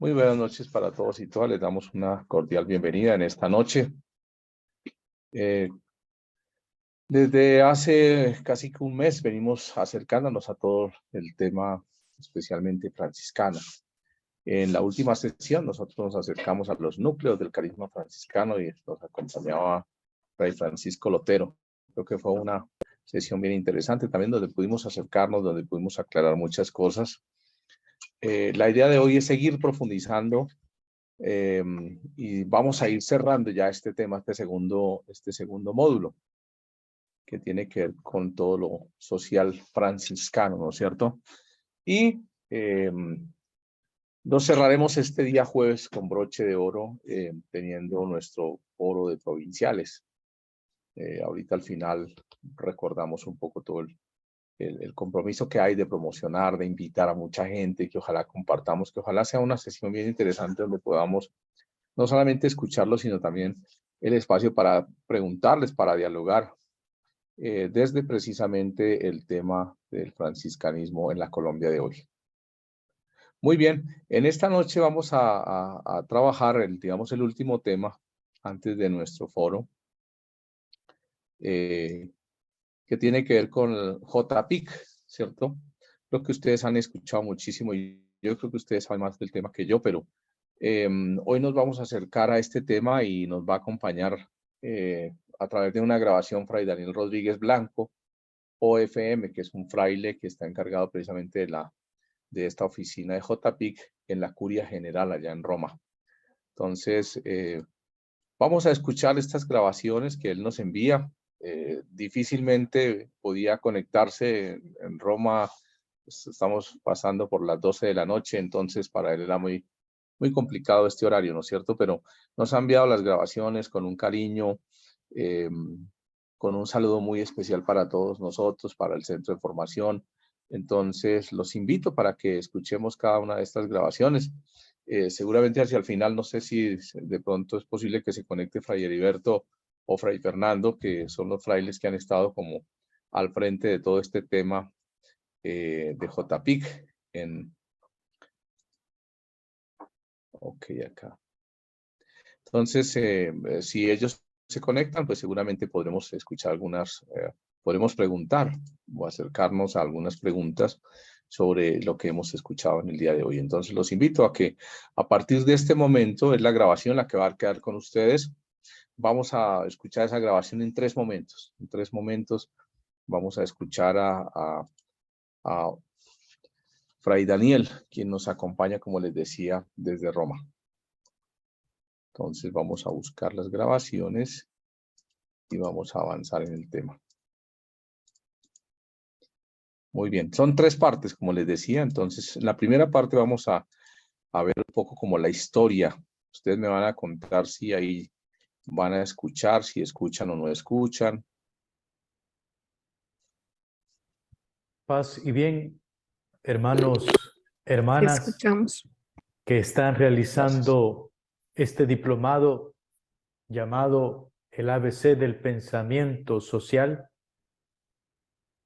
Muy buenas noches para todos y todas. Les damos una cordial bienvenida en esta noche. Desde hace casi que un mes venimos acercándonos a todo el tema, especialmente franciscano. En la última sesión nosotros nos acercamos a los núcleos del carisma franciscano y nos acompañaba Fray Francisco Lotero. Creo que fue una sesión bien interesante también donde pudimos acercarnos, donde pudimos aclarar muchas cosas. La idea de hoy es seguir profundizando y vamos a ir cerrando ya este tema, este segundo módulo, que tiene que ver con todo lo social franciscano, ¿no es cierto? Y nos cerraremos este día jueves con broche de oro, teniendo nuestro foro de provinciales. Ahorita al final recordamos un poco todo el compromiso que hay de promocionar, de invitar a mucha gente, que ojalá compartamos, que ojalá sea una sesión bien interesante donde podamos no solamente escucharlo, sino también el espacio para preguntarles, para dialogar, desde precisamente el tema del franciscanismo en la Colombia de hoy. Muy bien, en esta noche vamos a trabajar, digamos, el último tema antes de nuestro foro, que tiene que ver con el JPIC, ¿cierto? Lo que ustedes han escuchado muchísimo y yo creo que ustedes saben más del tema que yo, pero hoy nos vamos a acercar a este tema y nos va a acompañar a través de una grabación Fray Daniel Rodríguez Blanco, OFM, que es un fraile que está encargado precisamente de esta oficina de JPIC en la Curia General allá en Roma. Entonces, vamos a escuchar estas grabaciones que él nos envía. Difícilmente podía conectarse en Roma. Pues, estamos pasando por las 12 de la noche, entonces para él era muy complicado este horario, ¿no es cierto? Pero nos ha enviado las grabaciones con un cariño, con un saludo muy especial para todos nosotros, para el Centro de Formación. Entonces, los invito para que escuchemos cada una de estas grabaciones. Seguramente hacia el final, no sé si de pronto es posible que se conecte Fray Heriberto o Fray Fernando, que son los frailes que han estado como al frente de todo este tema de JPIC Ok, acá. Entonces, si ellos se conectan, pues seguramente podremos escuchar podremos preguntar o acercarnos a algunas preguntas sobre lo que hemos escuchado en el día de hoy. Entonces, los invito a que a partir de este momento, es la grabación la que va a quedar con ustedes. Vamos a escuchar esa grabación en 3 momentos. En 3 momentos vamos a escuchar a Fray Daniel, quien nos acompaña, como les decía, desde Roma. Entonces vamos a buscar las grabaciones y vamos a avanzar en el tema. Muy bien, son 3 partes, como les decía. Entonces, en la primera parte vamos a ver un poco como la historia. Ustedes me van a contar si ahí van a escuchar, si escuchan o no escuchan. Paz y bien, hermanos, hermanas Escuchamos. que están realizando este diplomado llamado el ABC del pensamiento social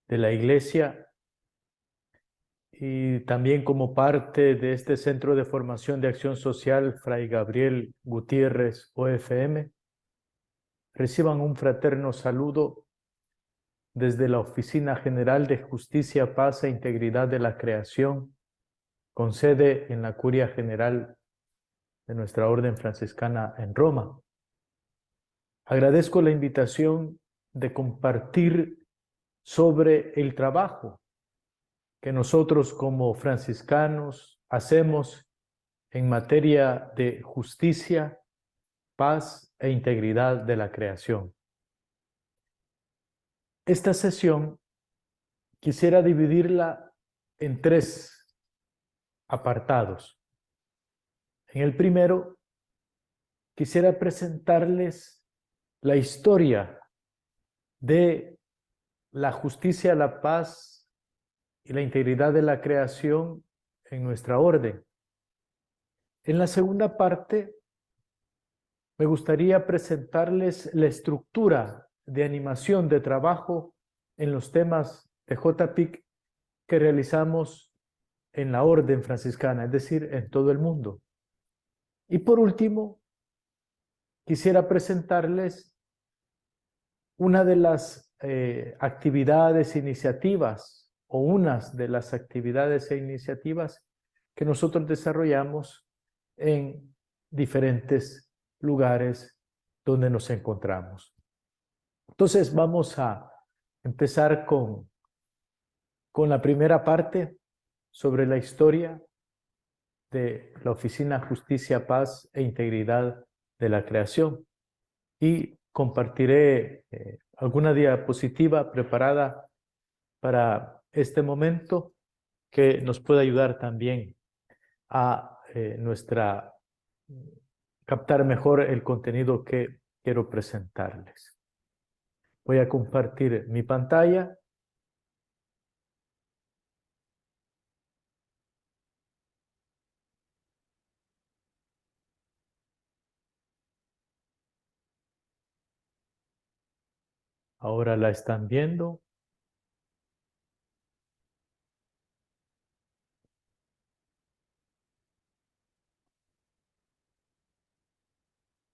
de la Iglesia, y también como parte de este Centro de Formación de Acción Social Fray Gabriel Gutiérrez, OFM, reciban un fraterno saludo desde la Oficina General de Justicia, Paz e Integridad de la Creación, con sede en la Curia General de nuestra Orden Franciscana en Roma. Agradezco la invitación de compartir sobre el trabajo que nosotros como franciscanos hacemos en materia de justicia, paz e integridad de la creación. Esta sesión quisiera dividirla en 3 apartados. En el primero, quisiera presentarles la historia de la justicia, la paz y la integridad de la creación en nuestra orden. En la segunda parte, me gustaría presentarles la estructura de animación de trabajo en los temas de JPIC que realizamos en la orden franciscana, es decir, en todo el mundo. Y por último, quisiera presentarles una de las actividades, iniciativas, o unas de las actividades e iniciativas que nosotros desarrollamos en diferentes lugares donde nos encontramos. Entonces vamos a empezar con la primera parte sobre la historia de la Oficina Justicia, Paz e Integridad de la Creación. Y compartiré alguna diapositiva preparada para este momento que nos puede ayudar también a captar mejor el contenido que quiero presentarles. Voy a compartir mi pantalla. Ahora la están viendo.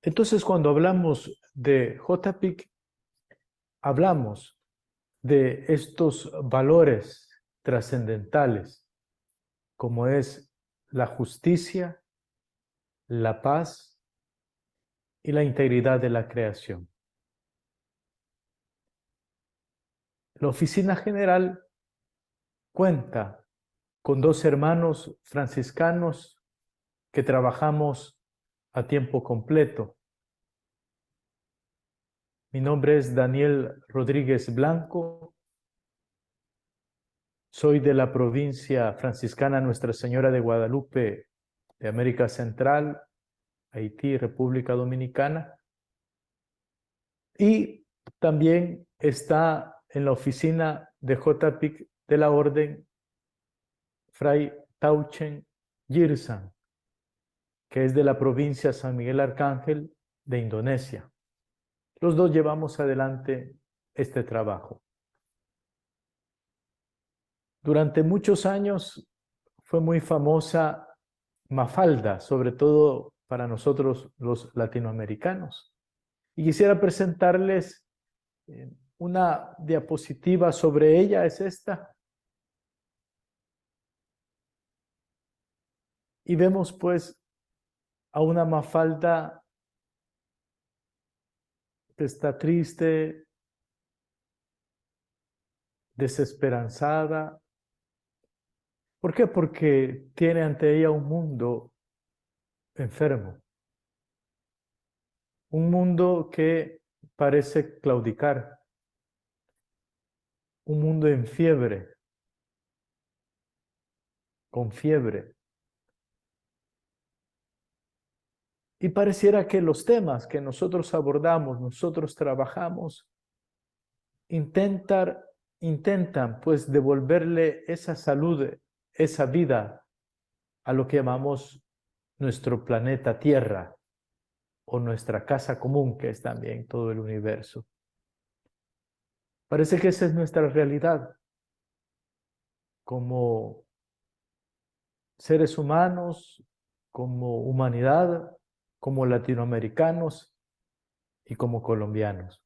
Entonces, cuando hablamos de JPIC, hablamos de estos valores trascendentales, como es la justicia, la paz y la integridad de la creación. La Oficina General cuenta con 2 hermanos franciscanos que trabajamos a tiempo completo. Mi nombre es Daniel Rodríguez Blanco. Soy de la provincia franciscana Nuestra Señora de Guadalupe de América Central, Haití, República Dominicana. Y también está en la oficina de JPIC de la Orden Fray Tauchen Girsan, que es de la provincia San Miguel Arcángel de Indonesia. Los 2 llevamos adelante este trabajo. Durante muchos años fue muy famosa Mafalda, sobre todo para nosotros los latinoamericanos. Y quisiera presentarles una diapositiva sobre ella, es esta. Y vemos pues a una Mafalda que está triste, desesperanzada. ¿Por qué? Porque tiene ante ella un mundo enfermo, un mundo que parece claudicar, un mundo en fiebre, con fiebre. Y pareciera que los temas que nosotros abordamos, nosotros trabajamos, intentan pues devolverle esa salud, esa vida a lo que llamamos nuestro planeta Tierra o nuestra casa común, que es también todo el universo. Parece que esa es nuestra realidad como seres humanos, como humanidad, como latinoamericanos y como colombianos.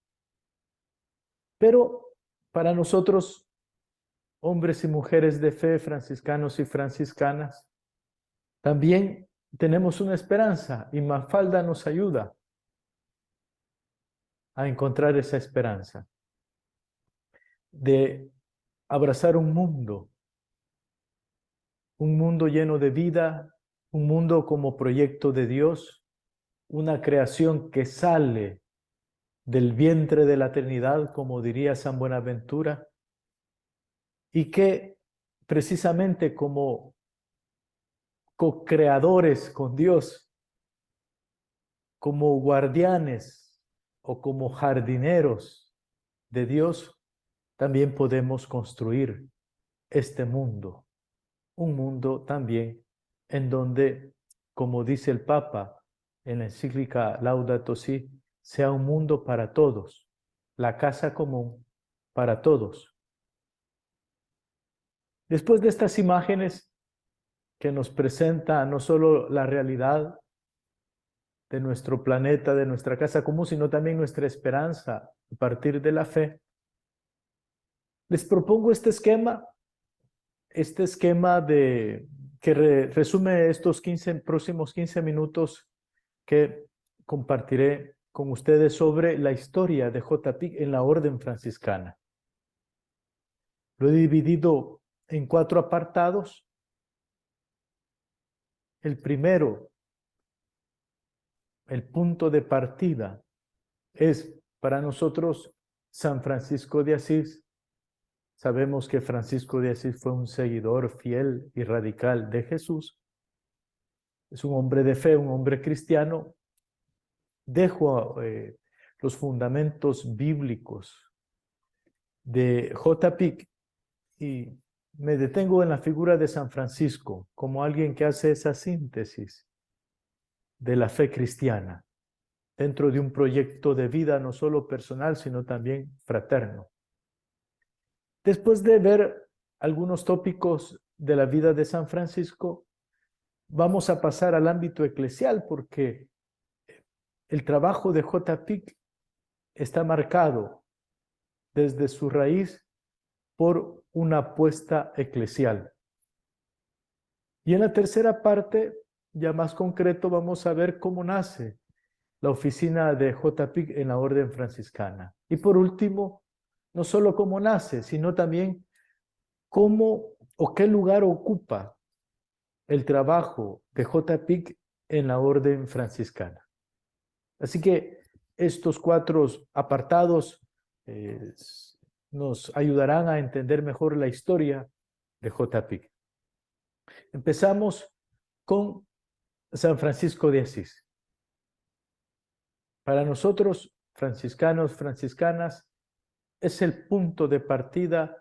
Pero para nosotros, hombres y mujeres de fe, franciscanos y franciscanas, también tenemos una esperanza y Mafalda nos ayuda a encontrar esa esperanza de abrazar un mundo lleno de vida, un mundo como proyecto de Dios, una creación que sale del vientre de la eternidad, como diría San Buenaventura, y que precisamente como co-creadores con Dios, como guardianes o como jardineros de Dios, también podemos construir este mundo, un mundo también en donde, como dice el Papa en la encíclica Laudato Si, sea un mundo para todos, la casa común para todos. Después de estas imágenes que nos presenta no solo la realidad de nuestro planeta, de nuestra casa común, sino también nuestra esperanza a partir de la fe. Les propongo este esquema que resume estos próximos 15 minutos que compartiré con ustedes sobre la historia de J. Pig en la orden franciscana. Lo he dividido en 4 apartados. El primero, el punto de partida, es para nosotros San Francisco de Asís. Sabemos que Francisco de Asís fue un seguidor fiel y radical de Jesús. Es un hombre de fe, un hombre cristiano. Dejo los fundamentos bíblicos de J. Pig y me detengo en la figura de San Francisco como alguien que hace esa síntesis de la fe cristiana dentro de un proyecto de vida no solo personal, sino también fraterno. Después de ver algunos tópicos de la vida de San Francisco, vamos a pasar al ámbito eclesial porque el trabajo de J. Pig está marcado desde su raíz por una apuesta eclesial. Y en la tercera parte, ya más concreto, vamos a ver cómo nace la oficina de J. Pig en la orden franciscana. Y por último, no solo cómo nace, sino también cómo o qué lugar ocupa el trabajo de J. Pig en la orden franciscana. Así que estos 4 apartados nos ayudarán a entender mejor la historia de J. Pig. Empezamos con San Francisco de Asís. Para nosotros, franciscanos, franciscanas, es el punto de partida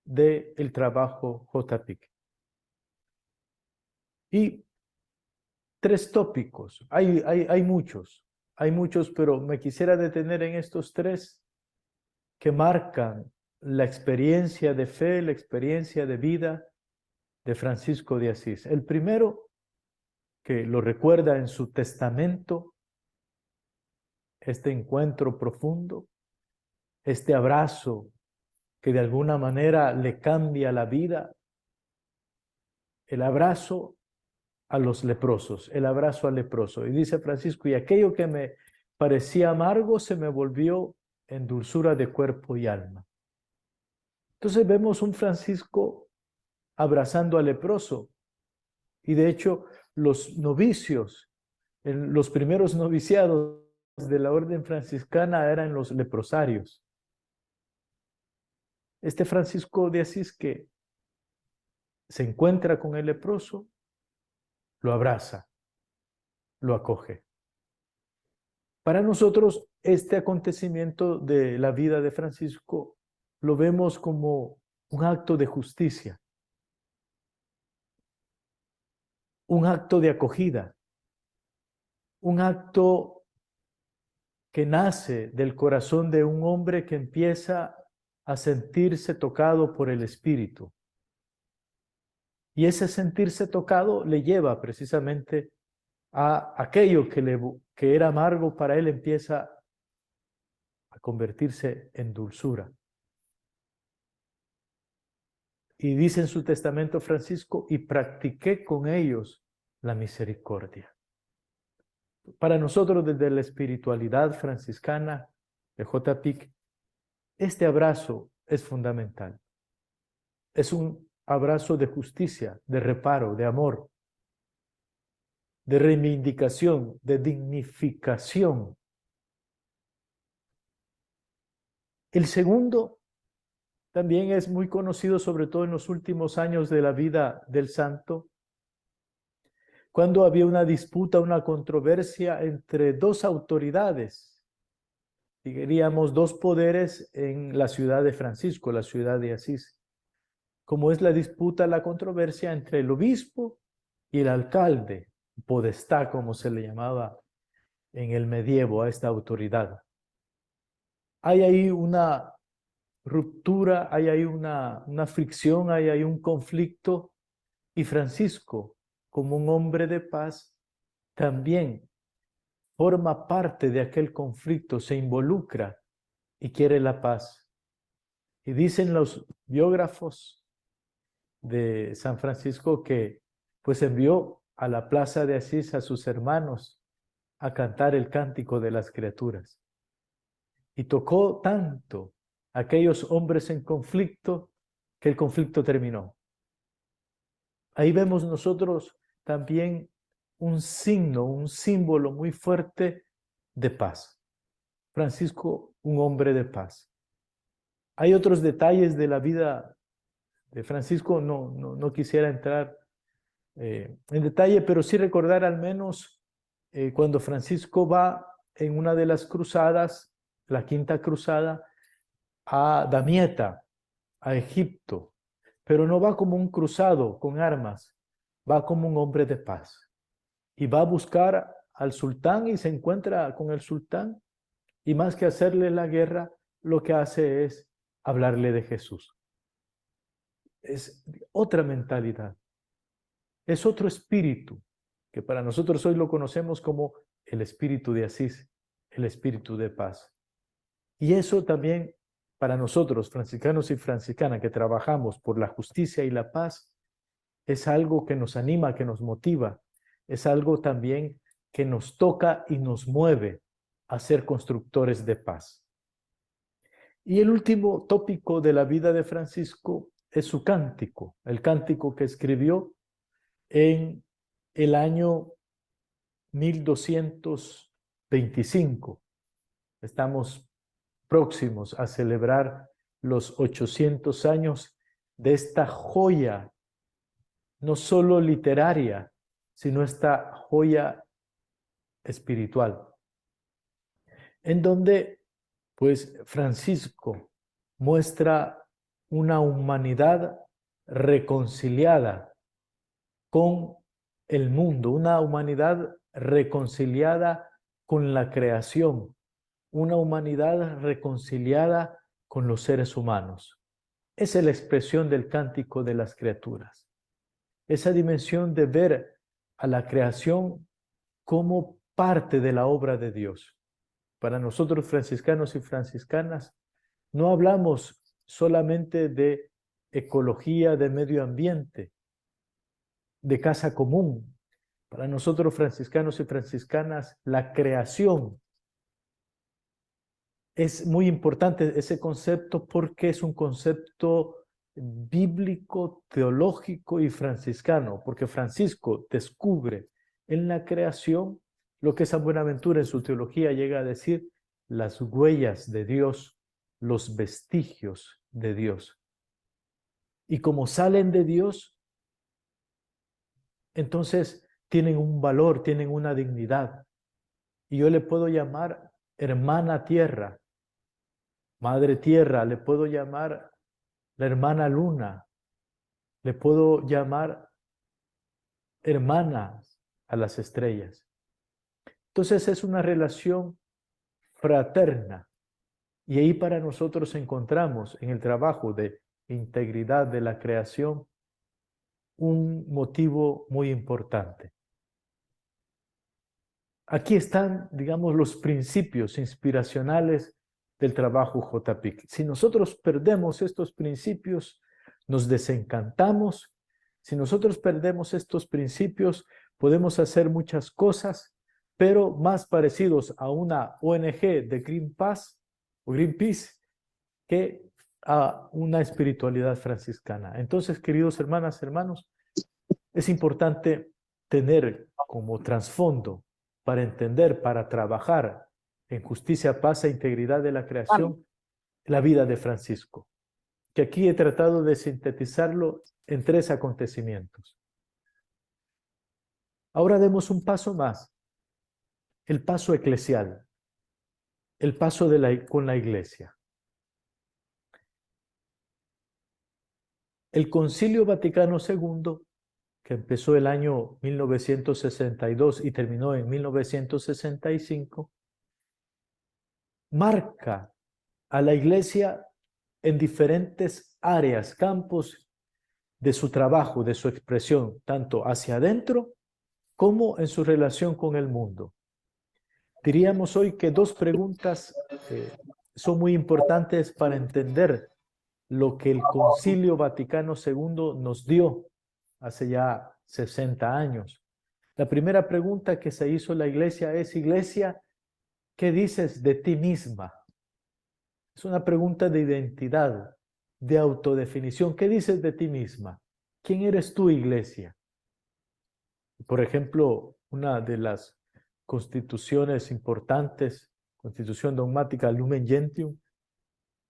del trabajo J. Pig. Y 3 tópicos, hay muchos, pero me quisiera detener en estos 3 que marcan la experiencia de fe, la experiencia de vida de Francisco de Asís. El primero, que lo recuerda en su testamento, este encuentro profundo, este abrazo que de alguna manera le cambia la vida, el abrazo a los leprosos, el abrazo al leproso. Y dice Francisco, y aquello que me parecía amargo se me volvió en dulzura de cuerpo y alma. Entonces vemos un Francisco abrazando al leproso. Y de hecho, los novicios, los primeros noviciados de la orden franciscana eran los leprosarios. Este Francisco de Asís que se encuentra con el leproso, lo abraza, lo acoge. Para nosotros, este acontecimiento de la vida de Francisco lo vemos como un acto de justicia, un acto de acogida, un acto que nace del corazón de un hombre que empieza a sentirse tocado por el Espíritu. Y ese sentirse tocado le lleva precisamente a aquello que era amargo para él empieza a convertirse en dulzura. Y dice en su testamento Francisco, y practiqué con ellos la misericordia. Para nosotros desde la espiritualidad franciscana de J. Pig, este abrazo es fundamental. Es un abrazo de justicia, de reparo, de amor, de reivindicación, de dignificación. El segundo también es muy conocido, sobre todo en los últimos años de la vida del santo, cuando había una disputa, una controversia entre 2 autoridades, diríamos 2 poderes en la ciudad de Francisco, la ciudad de Asís, como es la disputa, la controversia entre el obispo y el alcalde, podestá, como se le llamaba en el medievo a esta autoridad. Hay ahí una ruptura, hay ahí una fricción, hay ahí un conflicto, y Francisco, como un hombre de paz, también forma parte de aquel conflicto, se involucra y quiere la paz. Y dicen los biógrafos de San Francisco que pues envió a la plaza de Asís a sus hermanos a cantar el cántico de las criaturas. Y tocó tanto a aquellos hombres en conflicto que el conflicto terminó. Ahí vemos nosotros también un signo, un símbolo muy fuerte de paz. Francisco, un hombre de paz. Hay otros detalles de la vida de Francisco, no quisiera entrar en detalle, pero sí recordar al menos cuando Francisco va en una de las cruzadas, la quinta cruzada, a Damieta, a Egipto, pero no va como un cruzado con armas, va como un hombre de paz. Y va a buscar al sultán y se encuentra con el sultán, y más que hacerle la guerra, lo que hace es hablarle de Jesús. Es otra mentalidad, es otro espíritu, que para nosotros hoy lo conocemos como el espíritu de Asís, el espíritu de paz. Y eso también para nosotros, franciscanos y franciscanas, que trabajamos por la justicia y la paz, es algo que nos anima, que nos motiva, es algo también que nos toca y nos mueve a ser constructores de paz. Y el último tópico de la vida de Francisco es su cántico, el cántico que escribió en el año 1225. Estamos próximos a celebrar los 800 años de esta joya, no solo literaria, sino esta joya espiritual, en donde pues Francisco muestra una humanidad reconciliada con el mundo, una humanidad reconciliada con la creación, una humanidad reconciliada con los seres humanos. Esa es la expresión del cántico de las criaturas. Esa dimensión de ver a la creación como parte de la obra de Dios. Para nosotros franciscanos y franciscanas, no hablamos solamente de ecología, de medio ambiente, de casa común. Para nosotros franciscanos y franciscanas, la creación es muy importante, ese concepto, porque es un concepto bíblico, teológico y franciscano, porque Francisco descubre en la creación lo que San Buenaventura en su teología llega a decir, las huellas de Dios, los vestigios de Dios. Y como salen de Dios, entonces tienen un valor, tienen una dignidad. Y yo le puedo llamar hermana tierra, madre tierra, le puedo llamar la hermana luna, le puedo llamar hermanas a las estrellas. Entonces es una relación fraterna. Y ahí para nosotros encontramos en el trabajo de integridad de la creación un motivo muy importante. Aquí están, digamos, los principios inspiracionales del trabajo JPIC. Si nosotros perdemos estos principios, nos desencantamos. Si nosotros perdemos estos principios, podemos hacer muchas cosas, pero más parecidos a una ONG de Greenpeace que a una espiritualidad franciscana. Entonces, queridos hermanas, hermanos, es importante tener como trasfondo para entender, para trabajar en justicia, paz e integridad de la creación, la vida de Francisco, que aquí he tratado de sintetizarlo en 3 acontecimientos. Ahora demos un paso más, el paso eclesial, el paso con la iglesia. El Concilio Vaticano II, que empezó el año 1962 y terminó en 1965, marca a la iglesia en diferentes áreas, campos de su trabajo, de su expresión, tanto hacia adentro como en su relación con el mundo. Diríamos hoy que dos preguntas son muy importantes para entender lo que el Concilio Vaticano II nos dio hace ya 60 años. La primera pregunta que se hizo la iglesia es: Iglesia, ¿qué dices de ti misma? Es una pregunta de identidad, de autodefinición. ¿Qué dices de ti misma? ¿Quién eres tú, iglesia? Por ejemplo, una de las constituciones importantes, Constitución Dogmática Lumen Gentium,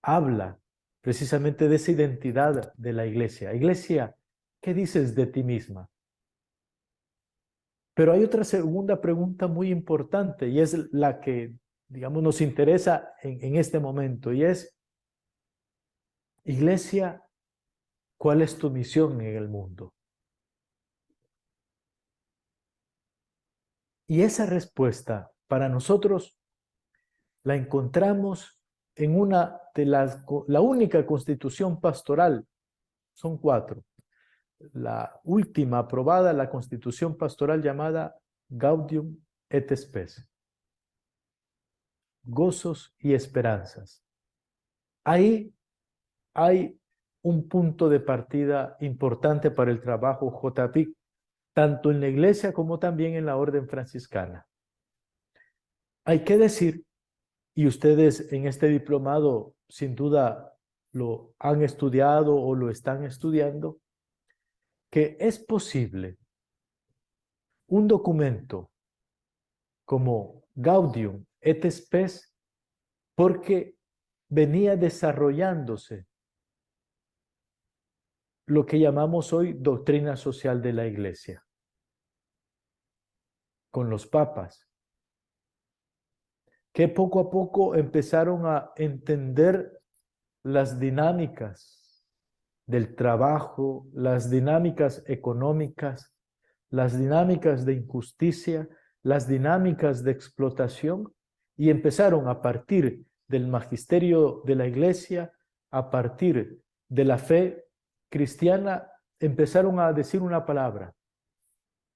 habla precisamente de esa identidad de la iglesia. Iglesia, ¿qué dices de ti misma? Pero hay otra segunda pregunta muy importante y es la que, digamos, nos interesa en este momento, y es: Iglesia, ¿cuál es tu misión en el mundo? Y esa respuesta para nosotros la encontramos en una de la única constitución pastoral, son 4. La última aprobada, la constitución pastoral llamada Gaudium et Spes, gozos y esperanzas. Ahí hay un punto de partida importante para el trabajo JPIC, tanto en la iglesia como también en la orden franciscana. Hay que decir, y ustedes en este diplomado sin duda lo han estudiado o lo están estudiando, que es posible un documento como Gaudium et Spes porque venía desarrollándose lo que llamamos hoy doctrina social de la Iglesia, con los papas, que poco a poco empezaron a entender las dinámicas del trabajo, las dinámicas económicas, las dinámicas de injusticia, las dinámicas de explotación, y empezaron a partir del magisterio de la Iglesia, a partir de la fe cristiana, empezaron a decir una palabra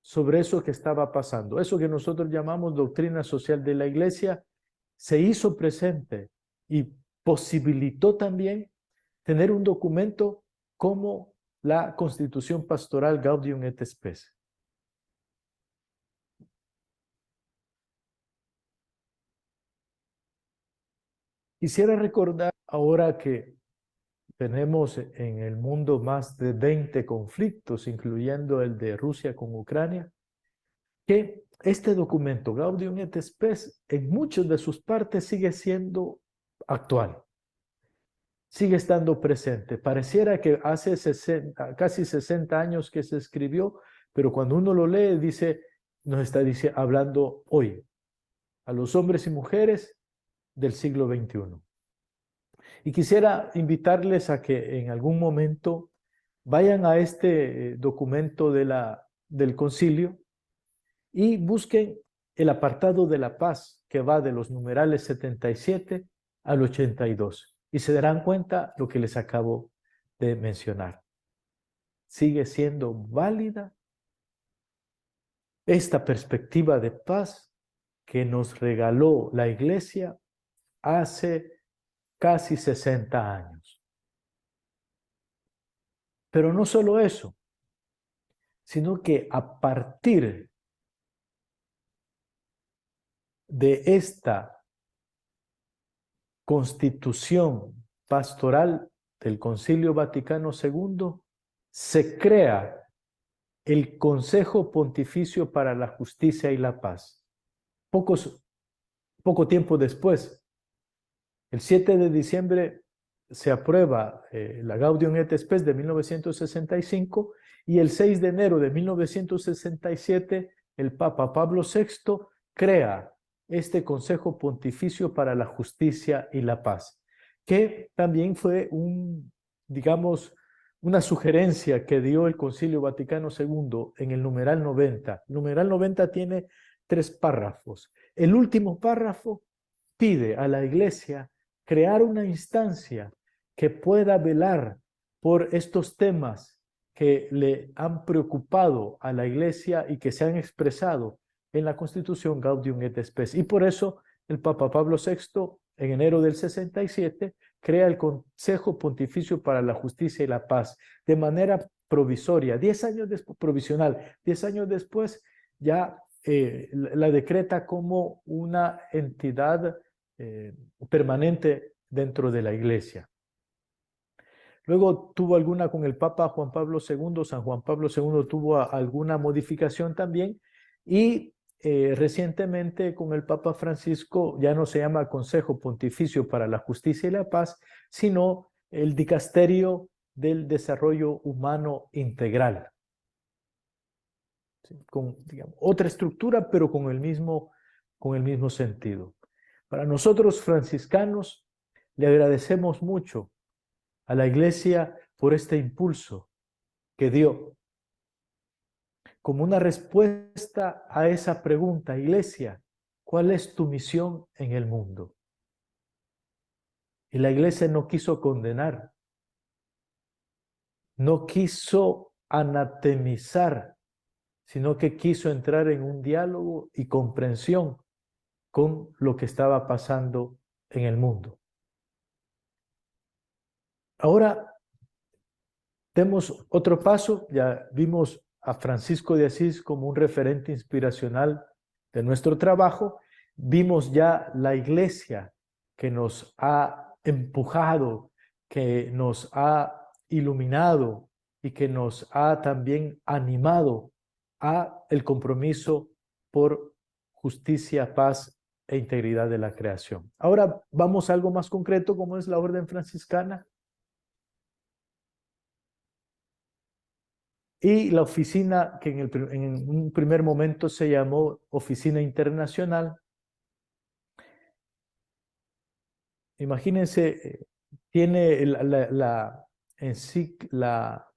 sobre eso que estaba pasando. Eso que nosotros llamamos doctrina social de la Iglesia se hizo presente y posibilitó también tener un documento como la Constitución Pastoral Gaudium et Spes. Quisiera recordar, ahora que tenemos en el mundo más de 20 conflictos, incluyendo el de Rusia con Ucrania, que este documento, Gaudium et Spes, en muchas de sus partes sigue siendo actual, sigue estando presente. Pareciera que hace casi 60 años que se escribió, pero cuando uno lo lee, nos está hablando hoy, a los hombres y mujeres del siglo XXI. Y quisiera invitarles a que en algún momento vayan a este documento del concilio y busquen el apartado de la paz, que va de los numerales 77 al 82. Y se darán cuenta lo que les acabo de mencionar. Sigue siendo válida esta perspectiva de paz que nos regaló la Iglesia hace casi 60 años. Pero no solo eso, sino que a partir de esta constitución pastoral del Concilio Vaticano II, se crea el Consejo Pontificio para la Justicia y la Paz. Poco tiempo después, el 7 de diciembre, se aprueba la Gaudium et Spes de 1965, y el 6 de enero de 1967 el Papa Pablo VI crea este Consejo Pontificio para la Justicia y la Paz, que también fue una sugerencia que dio el Concilio Vaticano II en el numeral 90. El numeral 90 tiene 3 párrafos. El último párrafo pide a la Iglesia crear una instancia que pueda velar por estos temas que le han preocupado a la Iglesia y que se han expresado en la Constitución Gaudium et Spes. Y por eso el Papa Pablo VI, en enero del 67, crea el Consejo Pontificio para la Justicia y la Paz de manera provisoria, 10 años después, provisional, 10 años después ya la decreta como una entidad permanente dentro de la Iglesia. Luego tuvo alguna con el Papa Juan Pablo II, San Juan Pablo II tuvo alguna modificación también, y recientemente con el Papa Francisco ya no se llama Consejo Pontificio para la Justicia y la Paz, sino el Dicasterio del Desarrollo Humano Integral. ¿Sí? Con, digamos, otra estructura, pero con el mismo sentido. Para nosotros franciscanos le agradecemos mucho a la Iglesia por este impulso que dio. Como una respuesta a esa pregunta, Iglesia, ¿cuál es tu misión en el mundo? Y la Iglesia no quiso condenar, no quiso anatemizar, sino que quiso entrar en un diálogo y comprensión con lo que estaba pasando en el mundo. Ahora, demos otro paso. Ya vimos a Francisco de Asís como un referente inspiracional de nuestro trabajo. Vimos ya la Iglesia que nos ha empujado, que nos ha iluminado y que nos ha también animado a el compromiso por justicia, paz e integridad de la creación. Ahora vamos a algo más concreto, como es la orden franciscana. Y la oficina, que en un primer momento se llamó Oficina Internacional. Imagínense, tiene la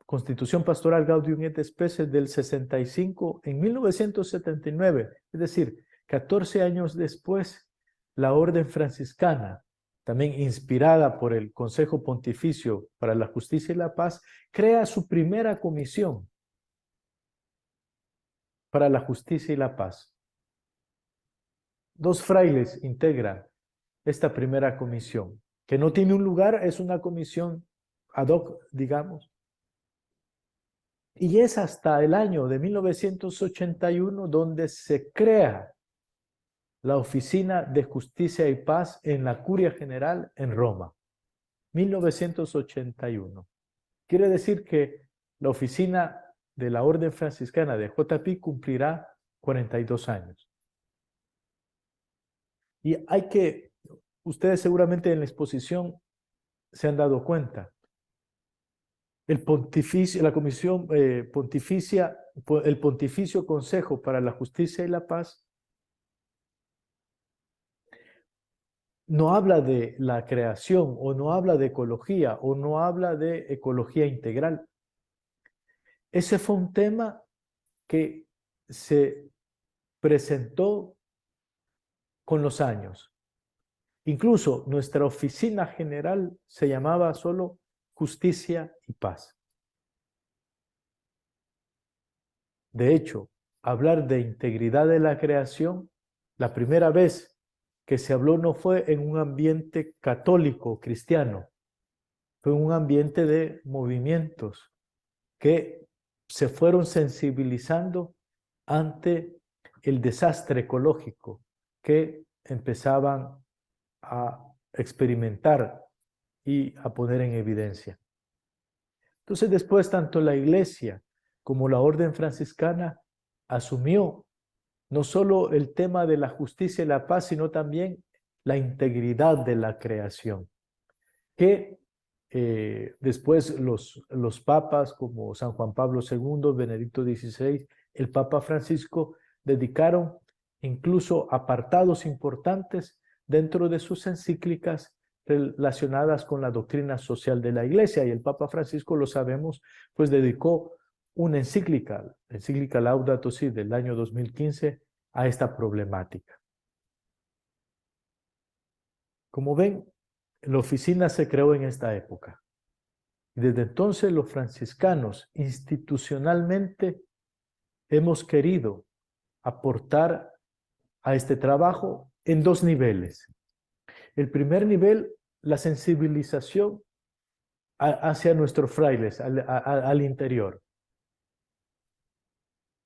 Constitución Pastoral Gaudium et Spes del 65 en 1979, es decir, 14 años después, la Orden Franciscana, también inspirada por el Consejo Pontificio para la Justicia y la Paz, crea su primera comisión para la Justicia y la Paz. 2 frailes integran esta primera comisión, que no tiene un lugar, es una comisión ad hoc, digamos. Y es hasta el año de 1981 donde se crea la Oficina de Justicia y Paz en la Curia General en Roma. 1981. Quiere decir que la oficina de la Orden Franciscana de JP cumplirá 42 años. Y ustedes seguramente en la exposición se han dado cuenta, la Comisión Pontificia, el Pontificio Consejo para la Justicia y la Paz, no habla de la creación, o no habla de ecología, o no habla de ecología integral. Ese fue un tema que se presentó con los años. Incluso nuestra oficina general se llamaba solo Justicia y Paz. De hecho, hablar de integridad de la creación, la primera vez que se habló no fue en un ambiente católico cristiano, fue en un ambiente de movimientos que se fueron sensibilizando ante el desastre ecológico que empezaban a experimentar y a poner en evidencia. Entonces después tanto la Iglesia como la Orden Franciscana asumió no solo el tema de la justicia y la paz, sino también la integridad de la creación, que después los papas como San Juan Pablo II, Benedicto XVI, el Papa Francisco, dedicaron incluso apartados importantes dentro de sus encíclicas relacionadas con la doctrina social de la Iglesia. Y el Papa Francisco, lo sabemos, pues dedicó una encíclica Laudato Si del año 2015 a esta problemática. Como ven, la oficina se creó en esta época. Y desde entonces los franciscanos institucionalmente hemos querido aportar a este trabajo en dos niveles. El primer nivel, la sensibilización hacia nuestros frailes, al interior.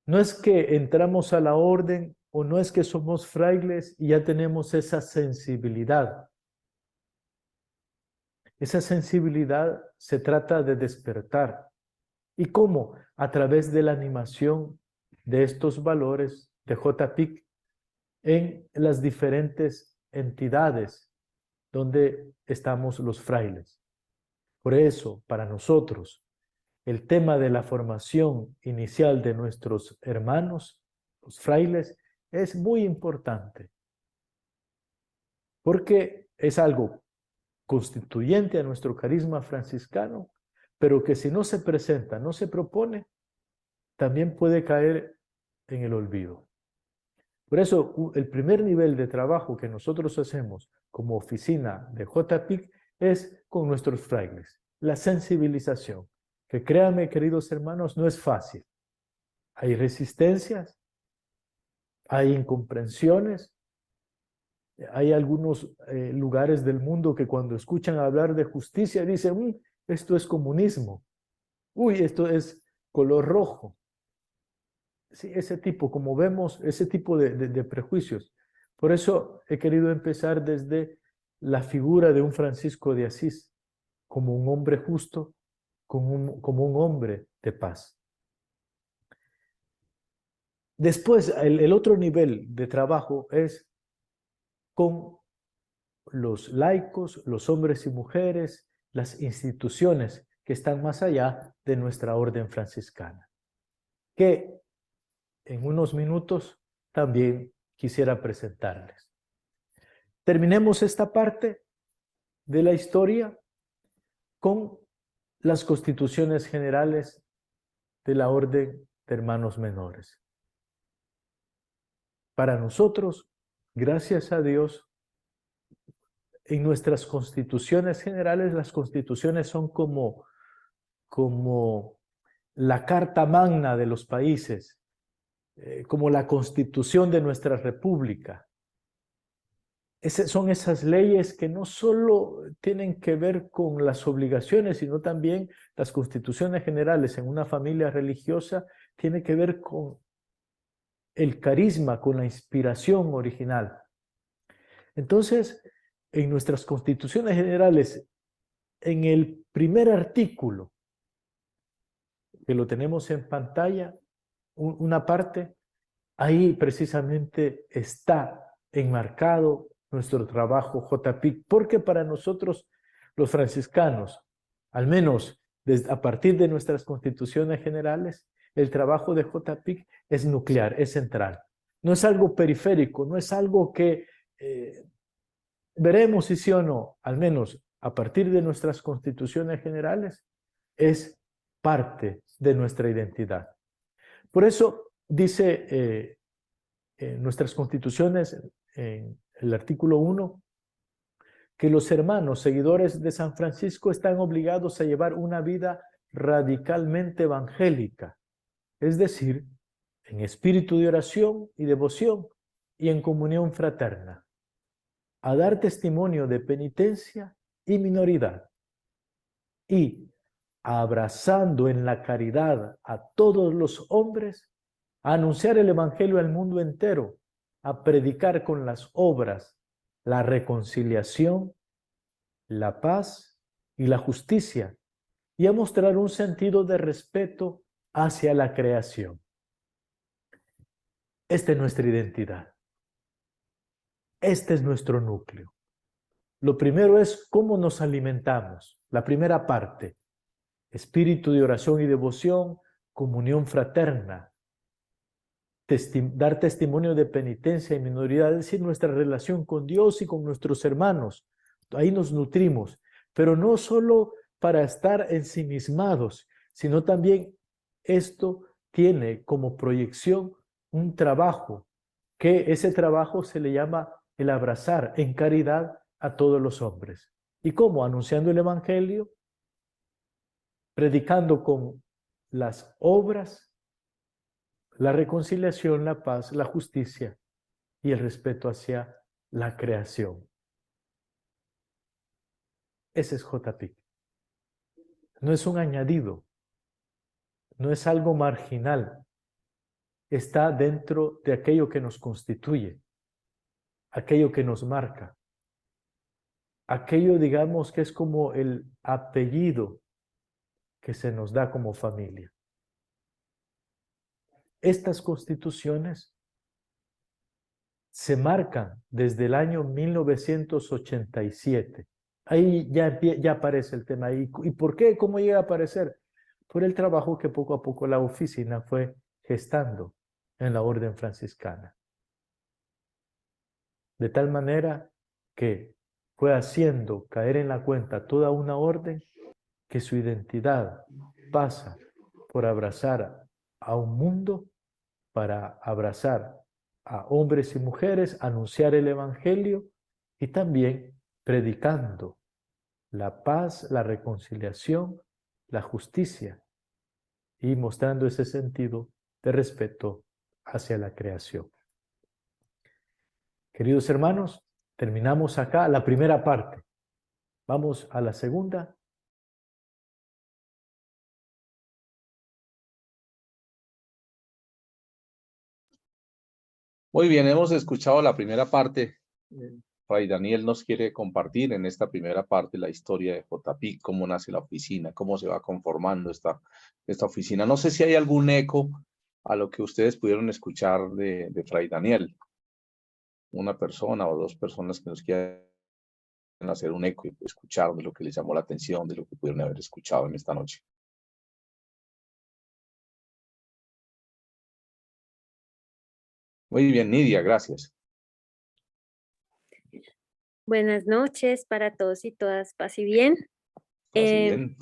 No es que entramos a la orden o no es que somos frailes y ya tenemos esa sensibilidad. Esa sensibilidad se trata de despertar. ¿Y cómo? A través de la animación de estos valores de JPIC en las diferentes entidades donde estamos los frailes. Por eso, para nosotros, el tema de la formación inicial de nuestros hermanos, los frailes, es muy importante, porque es algo constituyente a nuestro carisma franciscano, pero que si no se presenta, no se propone, también puede caer en el olvido. Por eso, el primer nivel de trabajo que nosotros hacemos como oficina de JPIC es con nuestros frailes, la sensibilización, que créanme, queridos hermanos, no es fácil. Hay resistencias, hay incomprensiones, hay algunos lugares del mundo que cuando escuchan hablar de justicia dicen, esto es comunismo, esto es color rojo. Sí, ese tipo, como vemos, ese tipo de prejuicios. Por eso he querido empezar desde la figura de un Francisco de Asís, como un hombre justo, como un hombre de paz. Después, el otro nivel de trabajo es con los laicos, los hombres y mujeres, las instituciones que están más allá de nuestra orden franciscana, que en unos minutos también quisiera presentarles. Terminemos esta parte de la historia con las constituciones generales de la Orden de Hermanos Menores. Para nosotros, gracias a Dios, en nuestras constituciones generales, las constituciones son como la carta magna de los países, como la constitución de nuestra república. Son esas leyes que no solo tienen que ver con las obligaciones, sino también las constituciones generales en una familia religiosa tiene que ver con el carisma, con la inspiración original. Entonces, en nuestras constituciones generales, en el primer artículo, que lo tenemos en pantalla, una parte, ahí precisamente está enmarcado nuestro trabajo JPIC, porque para nosotros los franciscanos, al menos a partir de nuestras constituciones generales, el trabajo de JPIC es nuclear, es central. No es algo periférico, no es algo que veremos si sí o no, al menos a partir de nuestras constituciones generales, es parte de nuestra identidad. Por eso dice nuestras constituciones, en el artículo 1, que los hermanos seguidores de San Francisco están obligados a llevar una vida radicalmente evangélica, es decir, en espíritu de oración y devoción y en comunión fraterna, a dar testimonio de penitencia y minoridad, y abrazando en la caridad a todos los hombres, a anunciar el evangelio al mundo entero, a predicar con las obras la reconciliación, la paz y la justicia, y a mostrar un sentido de respeto hacia la creación. Esta es nuestra identidad. Este es nuestro núcleo. Lo primero es cómo nos alimentamos. La primera parte, espíritu de oración y devoción, comunión fraterna, dar testimonio de penitencia y minoridad, es decir, nuestra relación con Dios y con nuestros hermanos. Ahí nos nutrimos, pero no solo para estar ensimismados, sino también esto tiene como proyección un trabajo, que ese trabajo se le llama el abrazar en caridad a todos los hombres. ¿Y cómo? Anunciando el evangelio, predicando con las obras, la reconciliación, la paz, la justicia y el respeto hacia la creación. Ese es JPIC. No es un añadido, no es algo marginal. Está dentro de aquello que nos constituye, aquello que nos marca, aquello, digamos, que es como el apellido que se nos da como familia. Estas constituciones se marcan desde el año 1987. Ahí ya aparece el tema. ¿Y por qué? ¿Cómo llega a aparecer? Por el trabajo que poco a poco la oficina fue gestando en la orden franciscana. De tal manera que fue haciendo caer en la cuenta toda una orden que su identidad pasa por abrazar a un mundo, para abrazar a hombres y mujeres, anunciar el evangelio y también predicando la paz, la reconciliación, la justicia y mostrando ese sentido de respeto hacia la creación. Queridos hermanos, terminamos acá la primera parte. Vamos a la segunda. Muy bien, hemos escuchado la primera parte. Fray Daniel nos quiere compartir en esta primera parte la historia de JPIC, cómo nace la oficina, cómo se va conformando esta oficina. No sé si hay algún eco a lo que ustedes pudieron escuchar de Fray Daniel. Una persona o dos personas que nos quieran hacer un eco y escuchar de lo que les llamó la atención, de lo que pudieron haber escuchado en esta noche. Muy bien, Nidia, gracias. Buenas noches para todos y todas, paz y bien. Así bien.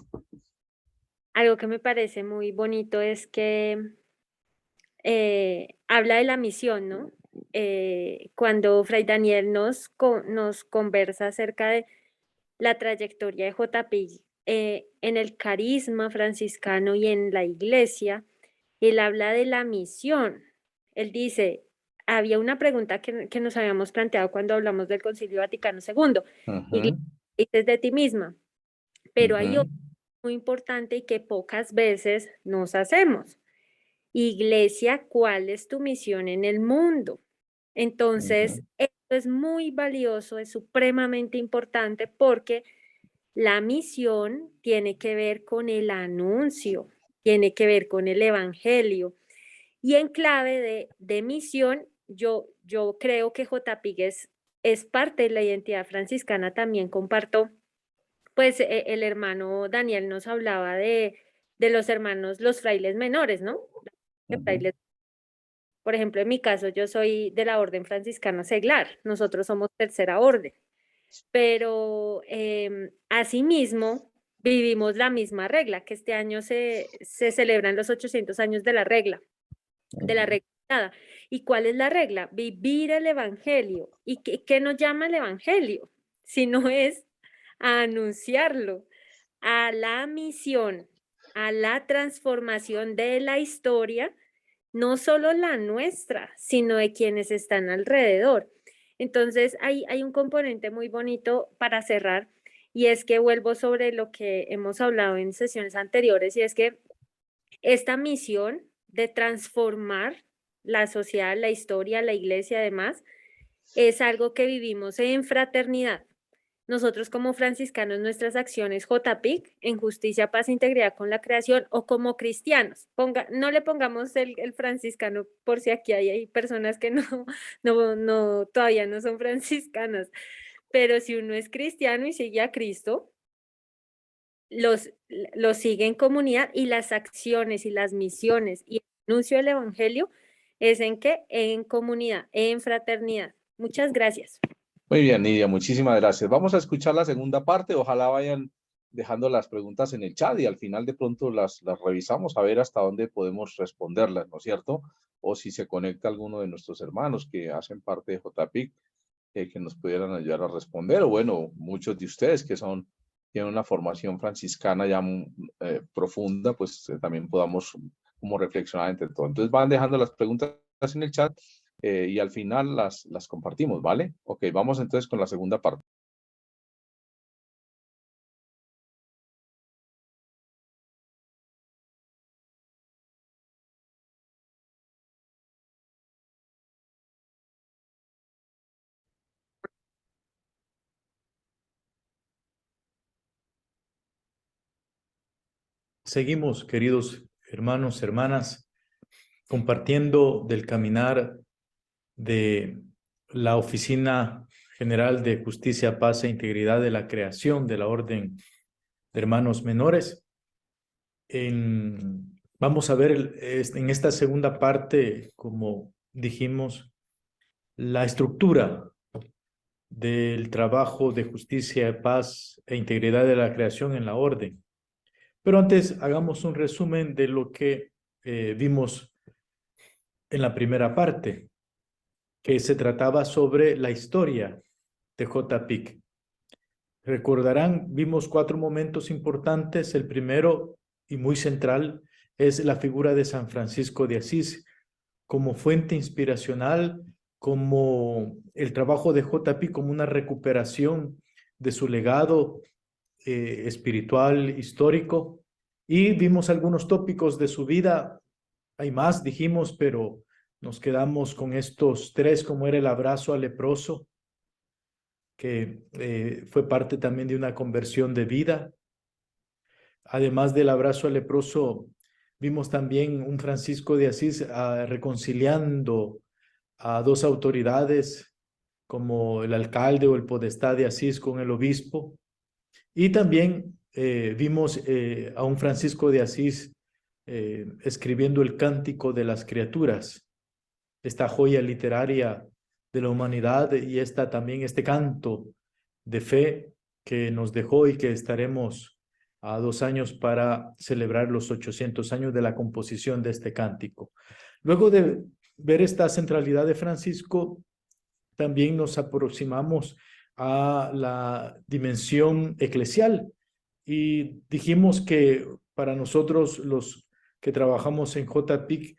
Algo que me parece muy bonito es que habla de la misión, ¿no? Cuando Fray Daniel nos conversa acerca de la trayectoria de JPIC en el carisma franciscano y en la iglesia, él habla de la misión. Él dice, había una pregunta que nos habíamos planteado cuando hablamos del Concilio Vaticano II. Iglesia, dices de ti misma, pero hay otra muy importante y que pocas veces nos hacemos. Iglesia, ¿cuál es tu misión en el mundo? Entonces, esto es muy valioso, es supremamente importante porque la misión tiene que ver con el anuncio, tiene que ver con el evangelio. Y en clave de misión, yo creo que JPIC es parte de la identidad franciscana. También comparto, pues el hermano Daniel nos hablaba de los hermanos, los frailes menores, ¿no? Por ejemplo, en mi caso, yo soy de la orden franciscana seglar, nosotros somos tercera orden, pero asimismo vivimos la misma regla, que este año se celebran los 800 años de la regla. ¿Y cuál es la regla? Vivir el evangelio. ¿Y qué nos llama el evangelio? Si no es a anunciarlo, a la misión, a la transformación de la historia, no solo la nuestra, sino de quienes están alrededor. Entonces, hay un componente muy bonito para cerrar, y es que vuelvo sobre lo que hemos hablado en sesiones anteriores, y es que esta misión de transformar la sociedad, la historia, la iglesia, además, es algo que vivimos en fraternidad. Nosotros como franciscanos, nuestras acciones JPIC, en justicia, paz e integridad con la creación, o como cristianos, no le pongamos el franciscano por si aquí hay personas que todavía no son franciscanas, pero si uno es cristiano y sigue a Cristo, los sigue en comunidad, y las acciones y las misiones y el anuncio del evangelio es en qué, en comunidad, en fraternidad. Muchas gracias. Muy bien, Nidia, muchísimas gracias. Vamos a escuchar la segunda parte. Ojalá vayan dejando las preguntas en el chat y al final de pronto las revisamos a ver hasta dónde podemos responderlas, ¿no es cierto? O si se conecta alguno de nuestros hermanos que hacen parte de JPIC, que nos pudieran ayudar a responder, o bueno, muchos de ustedes que tienen una formación franciscana ya profunda, pues también podamos como reflexionar entre todo. Entonces van dejando las preguntas en el chat y al final las compartimos, ¿vale? Ok, vamos entonces con la segunda parte. Seguimos, queridos hermanos, hermanas, compartiendo del caminar de la Oficina General de Justicia, Paz e Integridad de la creación de la Orden de Hermanos Menores. Vamos a ver en esta segunda parte, como dijimos, la estructura del trabajo de justicia, paz e integridad de la creación en la orden. Pero antes hagamos un resumen de lo que vimos en la primera parte, que se trataba sobre la historia de J. Pic. Recordarán, vimos 4 momentos importantes. El primero y muy central es la figura de San Francisco de Asís como fuente inspiracional, como el trabajo de J. Pic como una recuperación de su legado espiritual, histórico. Y vimos algunos tópicos de su vida. Hay más, dijimos, pero nos quedamos con estos 3, como era el abrazo al leproso, que fue parte también de una conversión de vida. Además del abrazo al leproso, vimos también un Francisco de Asís reconciliando a 2 autoridades, como el alcalde o el podestá de Asís con el obispo. Y también vimos a un Francisco de Asís escribiendo el Cántico de las Criaturas, esta joya literaria de la humanidad, y también este canto de fe que nos dejó y que estaremos a 2 años para celebrar los 800 años de la composición de este cántico. Luego de ver esta centralidad de Francisco, también nos aproximamos a la dimensión eclesial y dijimos que para nosotros los que trabajamos en JPIC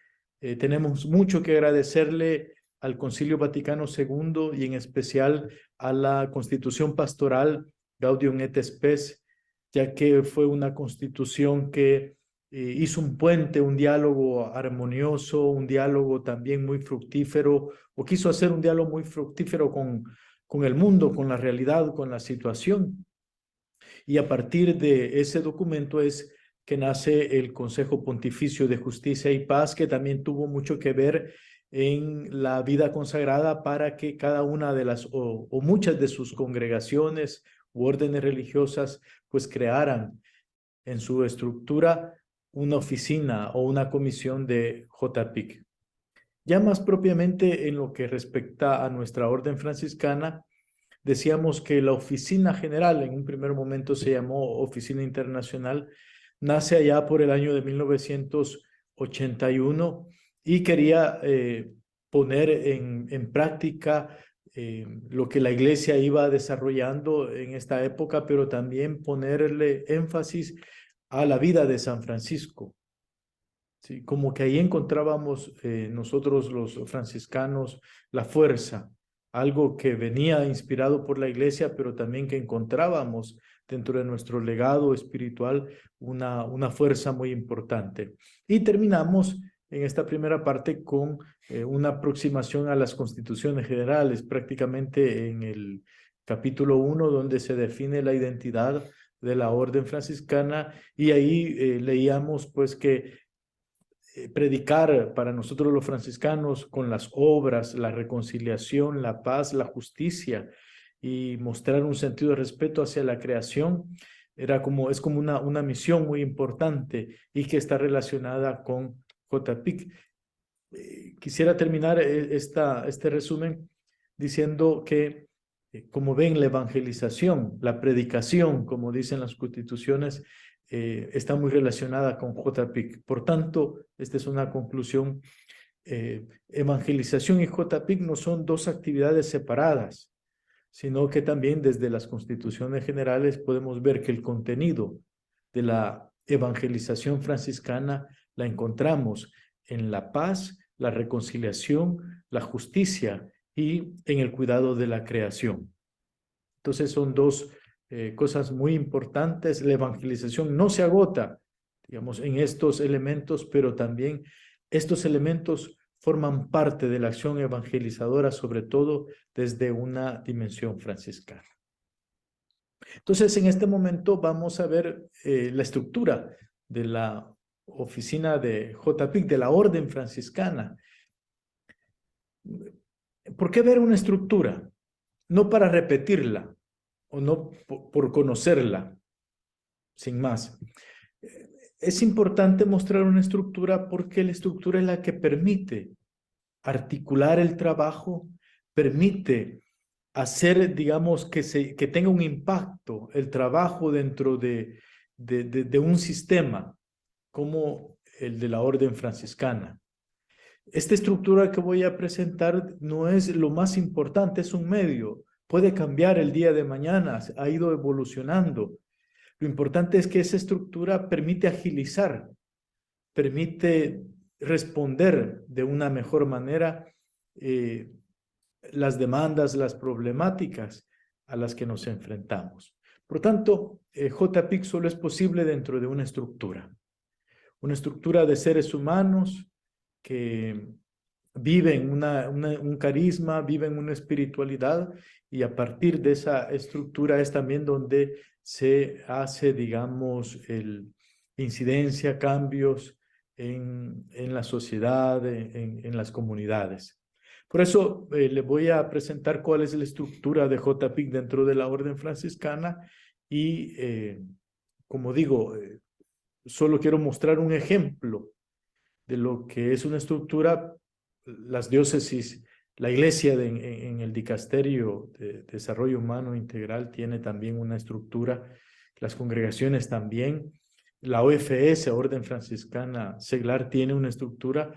tenemos mucho que agradecerle al Concilio Vaticano II y en especial a la Constitución Pastoral Gaudium et Spes, ya que fue una constitución que hizo un puente, un diálogo armonioso, un diálogo también muy fructífero, o quiso hacer un diálogo muy fructífero con el mundo, con la realidad, con la situación. Y a partir de ese documento es que nace el Consejo Pontificio de Justicia y Paz, que también tuvo mucho que ver en la vida consagrada para que cada una de las o muchas de sus congregaciones u órdenes religiosas pues crearan en su estructura una oficina o una comisión de JPIC. Ya más propiamente en lo que respecta a nuestra orden franciscana, decíamos que la oficina general, en un primer momento se llamó Oficina Internacional, nace allá por el año de 1981 y quería poner en práctica lo que la iglesia iba desarrollando en esta época, pero también ponerle énfasis a la vida de San Francisco. Sí, como que ahí encontrábamos nosotros los franciscanos la fuerza, algo que venía inspirado por la iglesia, pero también que encontrábamos dentro de nuestro legado espiritual una fuerza muy importante. Y terminamos en esta primera parte con una aproximación a las constituciones generales, prácticamente en el capítulo 1, donde se define la identidad de la orden franciscana, y ahí leíamos pues que predicar para nosotros los franciscanos con las obras, la reconciliación, la paz, la justicia y mostrar un sentido de respeto hacia la creación es como una misión muy importante y que está relacionada con JPIC. Quisiera terminar este resumen diciendo que, como ven, la evangelización, la predicación, como dicen las constituciones, está muy relacionada con JPIC. Por tanto, esta es una conclusión. Evangelización y JPIC no son 2 actividades separadas, sino que también desde las constituciones generales podemos ver que el contenido de la evangelización franciscana la encontramos en la paz, la reconciliación, la justicia y en el cuidado de la creación. Entonces son dos cosas muy importantes. La evangelización no se agota, digamos, en estos elementos, pero también estos elementos forman parte de la acción evangelizadora, sobre todo desde una dimensión franciscana. Entonces, en este momento vamos a ver la estructura de la oficina de JPIC, de la Orden Franciscana. ¿Por qué ver una estructura? No para repetirla, o no por conocerla, sin más. Es importante mostrar una estructura porque la estructura es la que permite articular el trabajo, permite hacer, digamos, que tenga un impacto el trabajo dentro de un sistema como el de la Orden Franciscana. Esta estructura que voy a presentar no es lo más importante, es un medio. Puede cambiar el día de mañana, ha ido evolucionando. Lo importante es que esa estructura permite agilizar, permite responder de una mejor manera las demandas, las problemáticas a las que nos enfrentamos. Por tanto, JPIC solo es posible dentro de una estructura de seres humanos que viven un carisma, viven una espiritualidad, y a partir de esa estructura es también donde se hace, digamos, incidencia, cambios en la sociedad, en las comunidades. Por eso les voy a presentar cuál es la estructura de JPIC dentro de la Orden Franciscana y, como digo, solo quiero mostrar un ejemplo de lo que es una estructura. Las diócesis, la iglesia en el dicasterio de desarrollo humano integral tiene también una estructura, las congregaciones también, la OFS, Orden Franciscana Seglar, tiene una estructura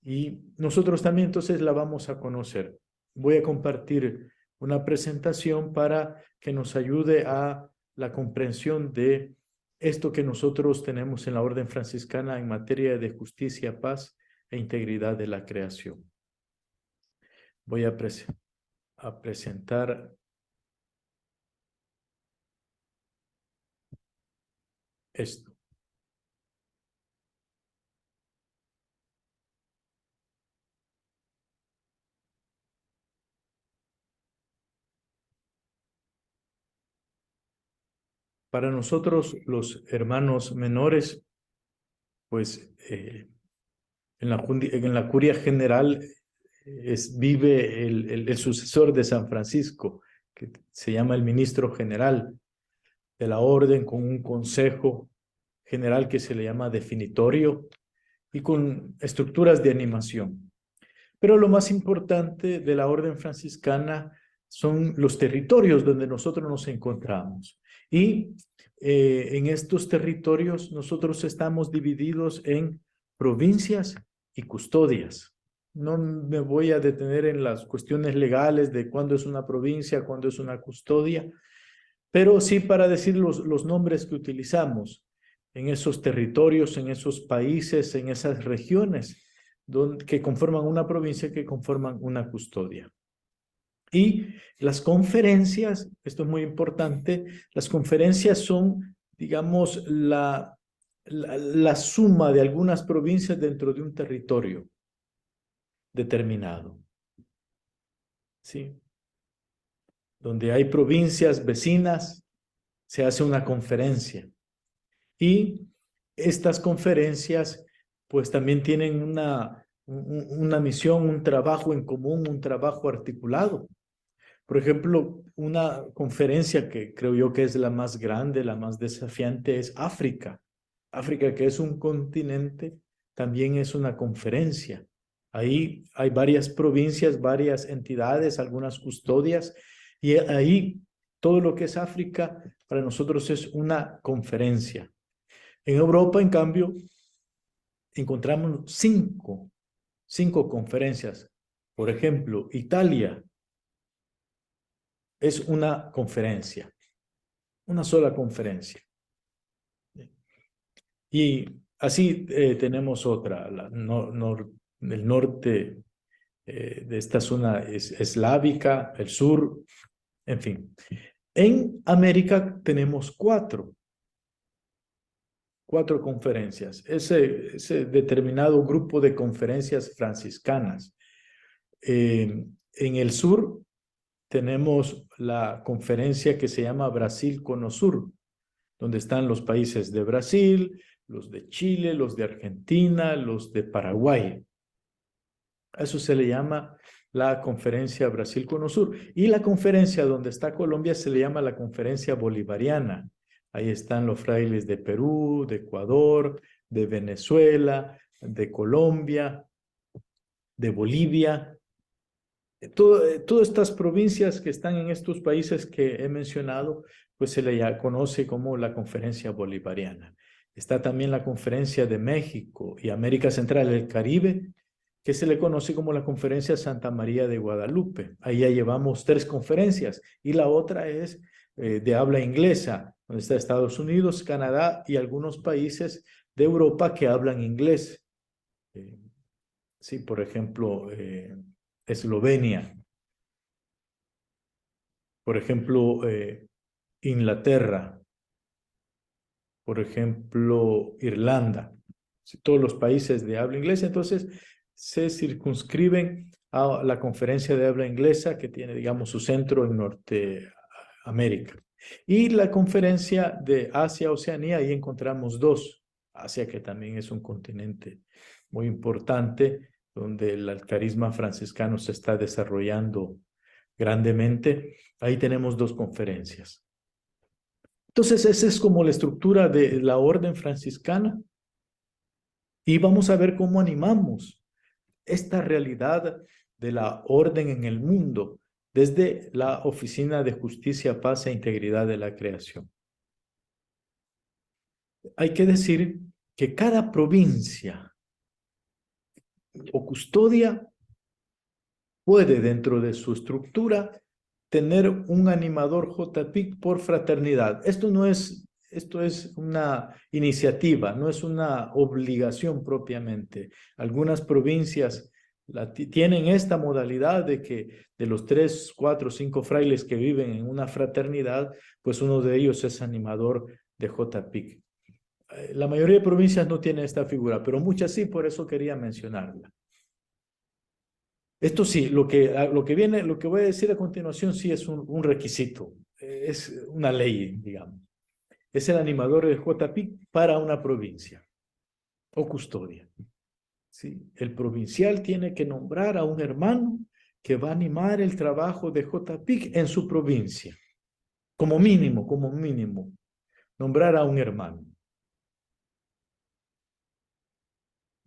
y nosotros también entonces la vamos a conocer. Voy a compartir una presentación para que nos ayude a la comprensión de esto que nosotros tenemos en la Orden Franciscana en materia de justicia, paz e integridad de la creación. Voy a presentar esto. Para nosotros, los hermanos menores, pues en la curia general vive el sucesor de San Francisco, que se llama el ministro general de la orden, con un consejo general que se le llama definitorio y con estructuras de animación. Pero lo más importante de la orden franciscana son los territorios donde nosotros nos encontramos. Y en estos territorios nosotros estamos divididos en provincias y custodias. No me voy a detener en las cuestiones legales de cuándo es una provincia, cuándo es una custodia, pero sí para decir los nombres que utilizamos en esos territorios, en esos países, en esas regiones que conforman una provincia, que conforman una custodia. Y las conferencias, esto es muy importante, las conferencias son, digamos, la suma de algunas provincias dentro de un territorio determinado. ¿Sí? Donde hay provincias vecinas, se hace una conferencia. Y estas conferencias, pues también tienen una misión, un trabajo en común, un trabajo articulado. Por ejemplo, una conferencia que creo yo que es la más grande, la más desafiante, es África. África, que es un continente, también es una conferencia. Ahí hay varias provincias, varias entidades, algunas custodias, y ahí todo lo que es África para nosotros es una conferencia. En Europa, en cambio, encontramos cinco conferencias. Por ejemplo, Italia es una conferencia, una sola conferencia. Y Así tenemos otra, el norte de esta zona es eslávica, el sur, en fin. En América tenemos cuatro conferencias, ese determinado grupo de conferencias franciscanas. En el sur tenemos la conferencia que se llama Brasil Cono Sur, donde están los países de Brasil, los de Chile, los de Argentina, los de Paraguay. A eso se le llama la conferencia Brasil Cono Sur. Y la conferencia donde está Colombia se le llama la conferencia bolivariana. Ahí están los frailes de Perú, de Ecuador, de Venezuela, de Colombia, de Bolivia. Todas estas provincias que están en estos países que he mencionado, pues se le conoce como la conferencia bolivariana. Está también la conferencia de México y América Central y el Caribe, que se le conoce como la conferencia Santa María de Guadalupe. Ahí ya llevamos 3 conferencias y la otra es de habla inglesa, donde está Estados Unidos, Canadá y algunos países de Europa que hablan inglés. Sí, por ejemplo, Eslovenia, por ejemplo, Inglaterra, por ejemplo, Irlanda, todos los países de habla inglesa, entonces se circunscriben a la conferencia de habla inglesa que tiene, digamos, su centro en Norteamérica. Y la conferencia de Asia-Oceanía, ahí encontramos 2. Asia, que también es un continente muy importante, donde el carisma franciscano se está desarrollando grandemente. Ahí tenemos 2 conferencias. Entonces, esa es como la estructura de la orden franciscana. Y vamos a ver cómo animamos esta realidad de la orden en el mundo desde la Oficina de Justicia, Paz e Integridad de la Creación. Hay que decir que cada provincia o custodia puede, dentro de su estructura, tener un animador JPIC por fraternidad. Esto es una iniciativa, no es una obligación propiamente. Algunas provincias tienen esta modalidad de que de los 3, 4, 5 frailes que viven en una fraternidad, pues uno de ellos es animador de JPIC. La mayoría de provincias no tiene esta figura, pero muchas sí, por eso quería mencionarla. Esto sí, lo que voy a decir a continuación sí es un requisito, es una ley, digamos. Es el animador de JPIC para una provincia o custodia. ¿Sí? El provincial tiene que nombrar a un hermano que va a animar el trabajo de JPIC en su provincia. Como mínimo, nombrar a un hermano.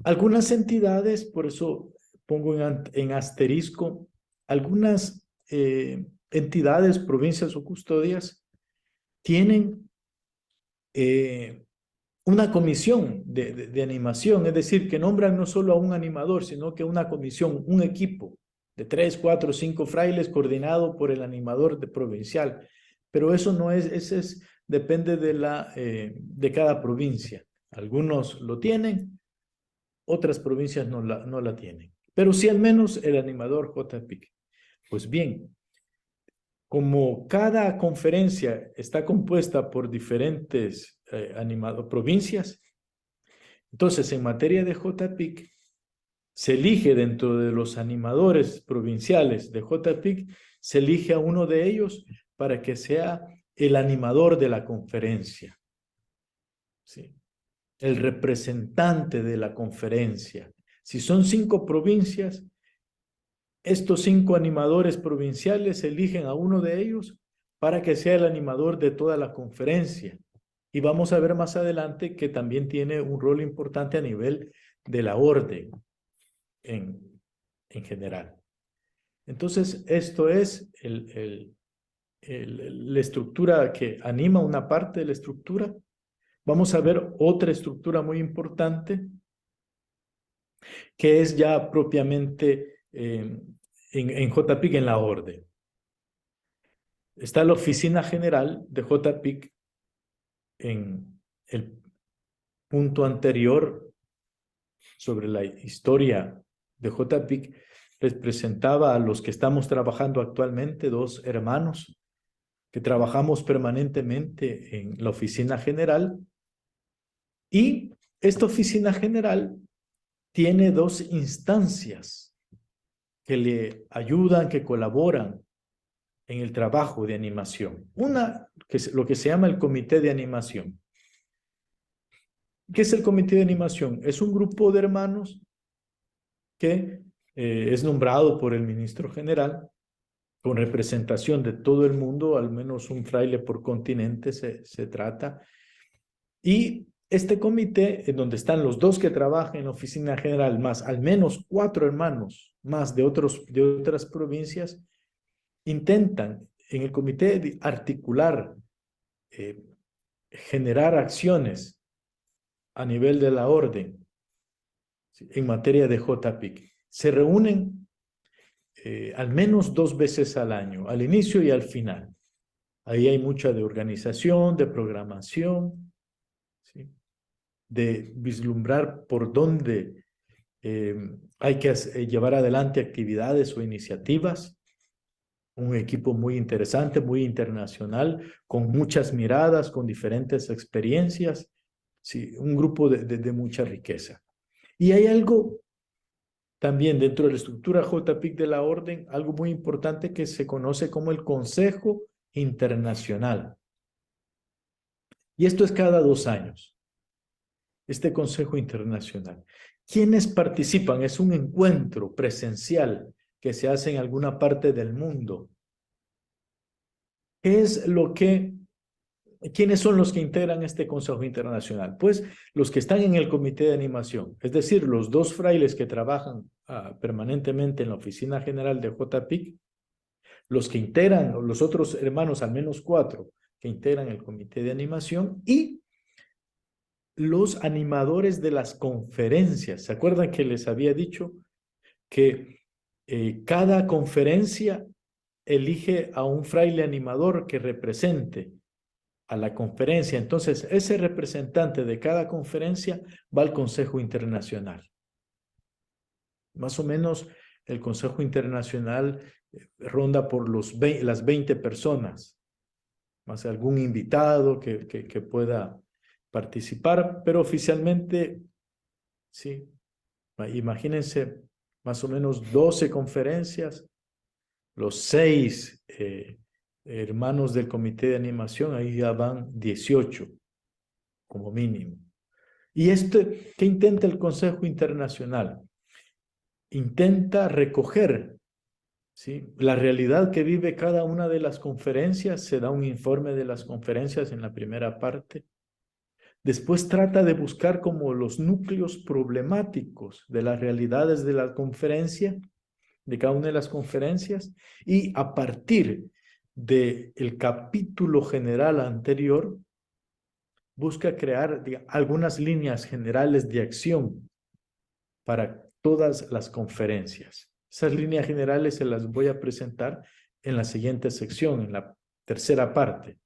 Algunas entidades, por eso pongo en asterisco, algunas entidades, provincias o custodias tienen una comisión de animación, es decir, que nombran no solo a un animador, sino que una comisión, un equipo de 3, 4, 5 frailes coordinado por el animador provincial. Pero eso no es, depende de cada provincia. Algunos lo tienen, otras provincias no la tienen. Pero sí al menos el animador JPIC. Pues bien, como cada conferencia está compuesta por diferentes provincias, entonces en materia de JPIC se elige dentro de los animadores provinciales de JPIC, se elige a uno de ellos para que sea el animador de la conferencia. ¿Sí? El representante de la conferencia. Si son 5 provincias, estos 5 animadores provinciales eligen a uno de ellos para que sea el animador de toda la conferencia. Y vamos a ver más adelante que también tiene un rol importante a nivel de la orden en general. Entonces, esto es la estructura que anima una parte de la estructura. Vamos a ver otra estructura muy importante que es ya propiamente en JPIC en la orden. Está la oficina general de JPIC en el punto anterior sobre la historia de JPIC, les presentaba a los que estamos trabajando actualmente, dos hermanos que trabajamos permanentemente en la oficina general. Y esta oficina general tiene dos instancias que le ayudan, que colaboran en el trabajo de animación. Una, que es lo que se llama el Comité de Animación. ¿Qué es el Comité de Animación? Es un grupo de hermanos que es nombrado por el ministro general con representación de todo el mundo, al menos un fraile por continente se trata. Y este comité, en donde están los dos que trabajan en la oficina general, más al menos 4 hermanos más de otras provincias, intentan en el comité articular, generar acciones a nivel de la orden en materia de JPIC. Se reúnen al menos 2 veces al año, al inicio y al final. Ahí hay mucha de organización, de programación, ¿sí? De vislumbrar por dónde hay que llevar adelante actividades o iniciativas. Un equipo muy interesante, muy internacional, con muchas miradas, con diferentes experiencias. Sí, un grupo de mucha riqueza. Y hay algo también dentro de la estructura JPIC de la orden, algo muy importante que se conoce como el Consejo Internacional. Y esto es cada 2 años. Este Consejo Internacional. ¿Quiénes participan? Es un encuentro presencial que se hace en alguna parte del mundo. ¿Quiénes son los que integran este Consejo Internacional? Pues los que están en el comité de animación, es decir, los 2 frailes que trabajan permanentemente en la oficina general de JPIC, los que integran, los otros hermanos, al menos 4, que integran el comité de animación, y los animadores de las conferencias. ¿Se acuerdan que les había dicho que cada conferencia elige a un fraile animador que represente a la conferencia? Entonces, ese representante de cada conferencia va al Consejo Internacional. Más o menos, el Consejo Internacional ronda por las 20 personas, más algún invitado que pueda participar, pero oficialmente, sí, imagínense, más o menos 12 conferencias, los 6 hermanos del comité de animación, ahí ya van 18 como mínimo. ¿Y qué intenta el Consejo Internacional? Intenta recoger, ¿sí?, la realidad que vive cada una de las conferencias. Se da un informe de las conferencias en la primera parte. Después trata de buscar como los núcleos problemáticos de las realidades de la conferencia, de cada una de las conferencias, y a partir del capítulo general anterior, busca crear algunas líneas generales de acción para todas las conferencias. Esas líneas generales se las voy a presentar en la siguiente sección, en la tercera parte.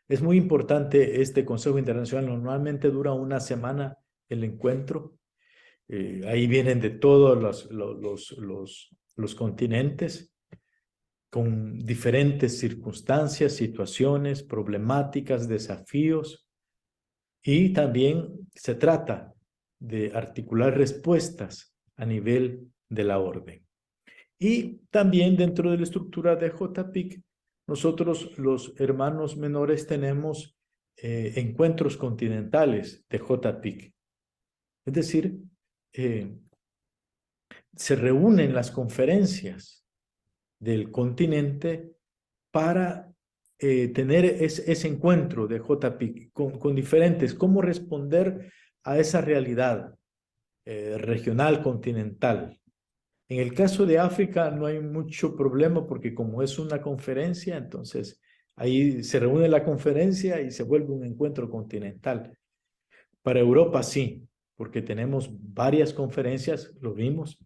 Es muy importante este Consejo Internacional. Normalmente dura 1 semana el encuentro. Ahí vienen de todos los continentes, con diferentes circunstancias, situaciones, problemáticas, desafíos. Y también se trata de articular respuestas a nivel de la orden. Y también dentro de la estructura de JPIC, nosotros los hermanos menores tenemos encuentros continentales de JPIC. Es decir, se reúnen las conferencias del continente para tener ese encuentro de JPIC con diferentes, cómo responder a esa realidad regional, continental. En el caso de África no hay mucho problema porque como es una conferencia, entonces ahí se reúne la conferencia y se vuelve un encuentro continental. Para Europa sí, porque tenemos varias conferencias, lo vimos.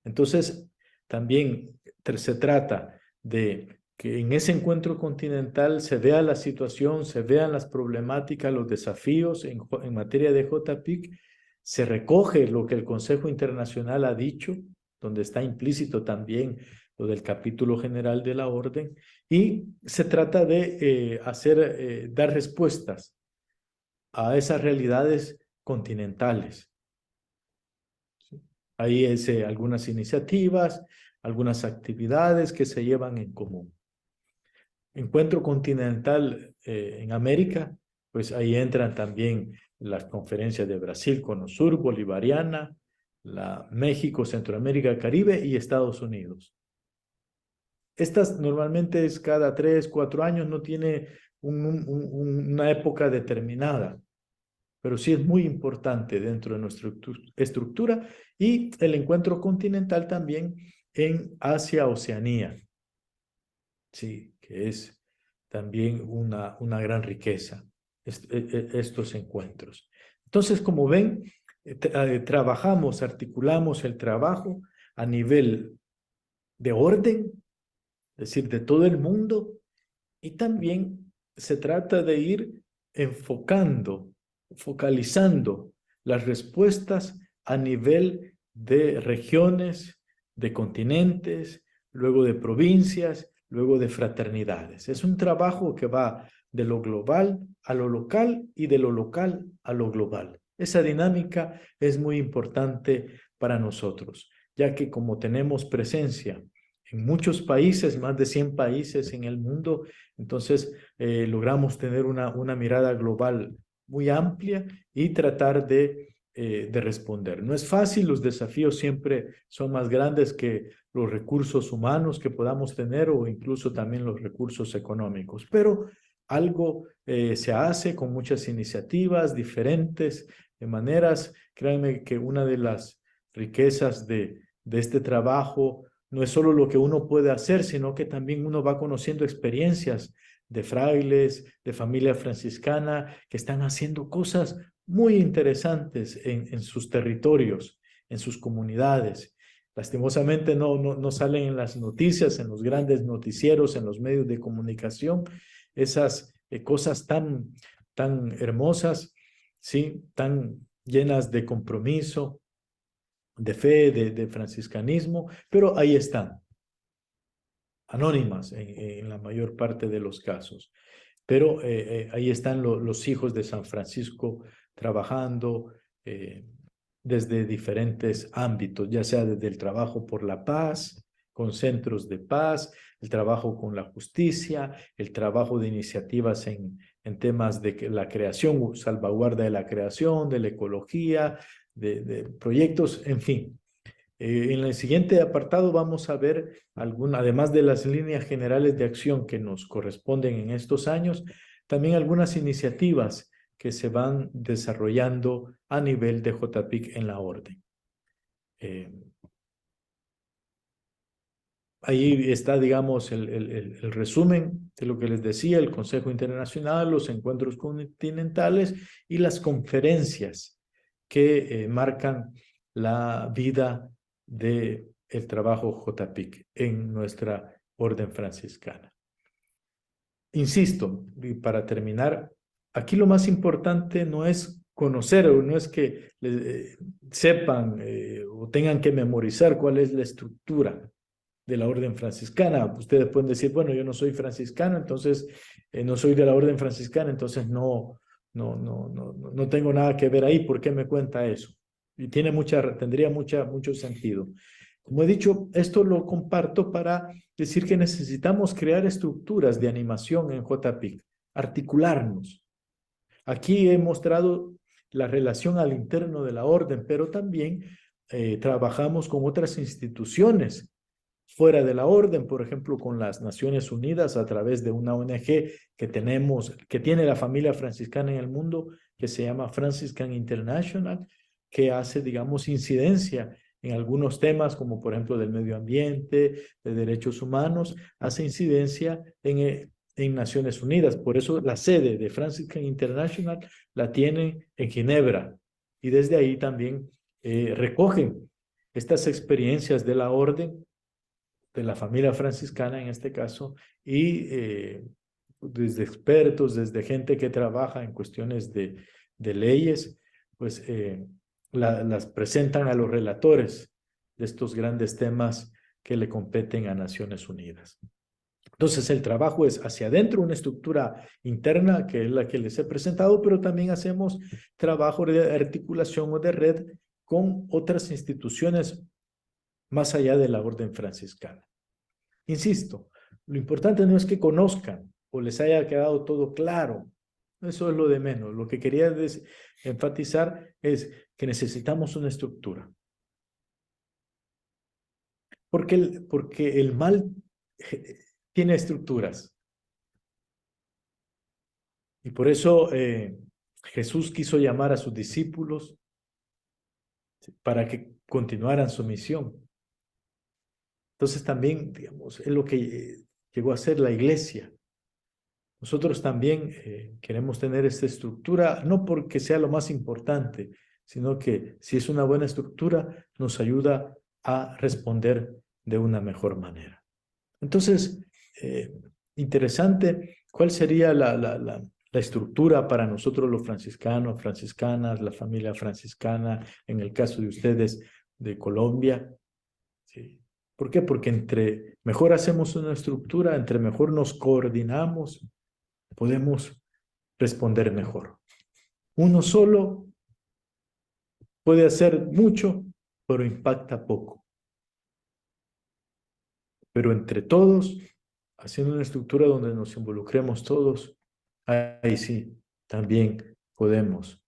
Entonces también se trata de que en ese encuentro continental se vea la situación, se vean las problemáticas, los desafíos en materia de JPIC, se recoge lo que el Consejo Internacional ha dicho, donde está implícito también lo del capítulo general de la orden, y se trata de dar respuestas a esas realidades continentales. Hay algunas iniciativas, algunas actividades que se llevan en común. Encuentro continental en América, pues ahí entran también las conferencias de Brasil, Cono Sur, Bolivariana, la México, Centroamérica, Caribe y Estados Unidos. Estas normalmente es cada 3, 4 años, no tiene una época determinada, pero sí es muy importante dentro de nuestra estructura, y el encuentro continental también en Asia-Oceanía. Sí, que es también una gran riqueza, estos encuentros. Entonces, como ven, trabajamos, articulamos el trabajo a nivel de orden, es decir, de todo el mundo, y también se trata de ir focalizando las respuestas a nivel de regiones, de continentes, luego de provincias, luego de fraternidades. Es un trabajo que va de lo global a lo local y de lo local a lo global. Esa dinámica es muy importante para nosotros, ya que como tenemos presencia en muchos países, más de 100 países en el mundo, entonces logramos tener una mirada global muy amplia y tratar de responder. No es fácil, los desafíos siempre son más grandes que los recursos humanos que podamos tener o incluso también los recursos económicos, pero algo se hace con muchas iniciativas diferentes, de maneras. Créanme que una de las riquezas de este trabajo no es solo lo que uno puede hacer, sino que también uno va conociendo experiencias de frailes, de familia franciscana, que están haciendo cosas muy interesantes en sus territorios, en sus comunidades. Lastimosamente no salen en las noticias, en los grandes noticieros, en los medios de comunicación, esas cosas tan hermosas, ¿sí? Tan llenas de compromiso, de fe, de franciscanismo, pero ahí están, anónimas en la mayor parte de los casos. Pero ahí están los hijos de San Francisco trabajando desde diferentes ámbitos, ya sea desde el trabajo por la paz, con centros de paz, el trabajo con la justicia, el trabajo de iniciativas en temas de la creación, salvaguarda de la creación, de la ecología, de proyectos, en fin. En el siguiente apartado vamos a ver, además de las líneas generales de acción que nos corresponden en estos años, también algunas iniciativas que se van desarrollando a nivel de JPIC en la orden. Ahí está, digamos, el resumen de lo que les decía, el Consejo Internacional, los encuentros continentales y las conferencias que marcan la vida del trabajo JPIC en nuestra orden franciscana. Insisto, y para terminar, aquí lo más importante no es conocer, o no es que sepan o tengan que memorizar cuál es la estructura de la orden franciscana. Ustedes pueden decir, bueno, yo no soy franciscano, entonces no soy de la orden franciscana, entonces no tengo nada que ver ahí. ¿Por qué me cuenta eso? Y tendría mucho sentido. Como he dicho, esto lo comparto para decir que necesitamos crear estructuras de animación en JPIC, articularnos. Aquí he mostrado la relación al interno de la orden, pero también trabajamos con otras instituciones fuera de la orden, por ejemplo, con las Naciones Unidas a través de una ONG que tiene la familia franciscana en el mundo, que se llama Franciscan International, que hace, digamos, incidencia en algunos temas, como por ejemplo del medio ambiente, de derechos humanos, hace incidencia en Naciones Unidas. Por eso la sede de Franciscan International la tienen en Ginebra, y desde ahí también recogen estas experiencias de la orden de la familia franciscana en este caso, y desde expertos, desde gente que trabaja en cuestiones de leyes, pues las presentan a los relatores de estos grandes temas que le competen a Naciones Unidas. Entonces el trabajo es hacia adentro, una estructura interna que es la que les he presentado, pero también hacemos trabajo de articulación o de red con otras instituciones más allá de la orden franciscana. Insisto, lo importante no es que conozcan o les haya quedado todo claro. Eso es lo de menos. Lo que quería enfatizar es que necesitamos una estructura. Porque el mal tiene estructuras. Y por eso Jesús quiso llamar a sus discípulos para que continuaran su misión. Entonces también, digamos, es lo que llegó a ser la iglesia. Nosotros también queremos tener esta estructura, no porque sea lo más importante, sino que si es una buena estructura, nos ayuda a responder de una mejor manera. Entonces, interesante, ¿cuál sería la estructura para nosotros los franciscanos, franciscanas, la familia franciscana, en el caso de ustedes de Colombia? ¿Sí? ¿Por qué? Porque entre mejor hacemos una estructura, entre mejor nos coordinamos, podemos responder mejor. Uno solo puede hacer mucho, pero impacta poco. Pero entre todos, haciendo una estructura donde nos involucremos todos, ahí sí, también podemos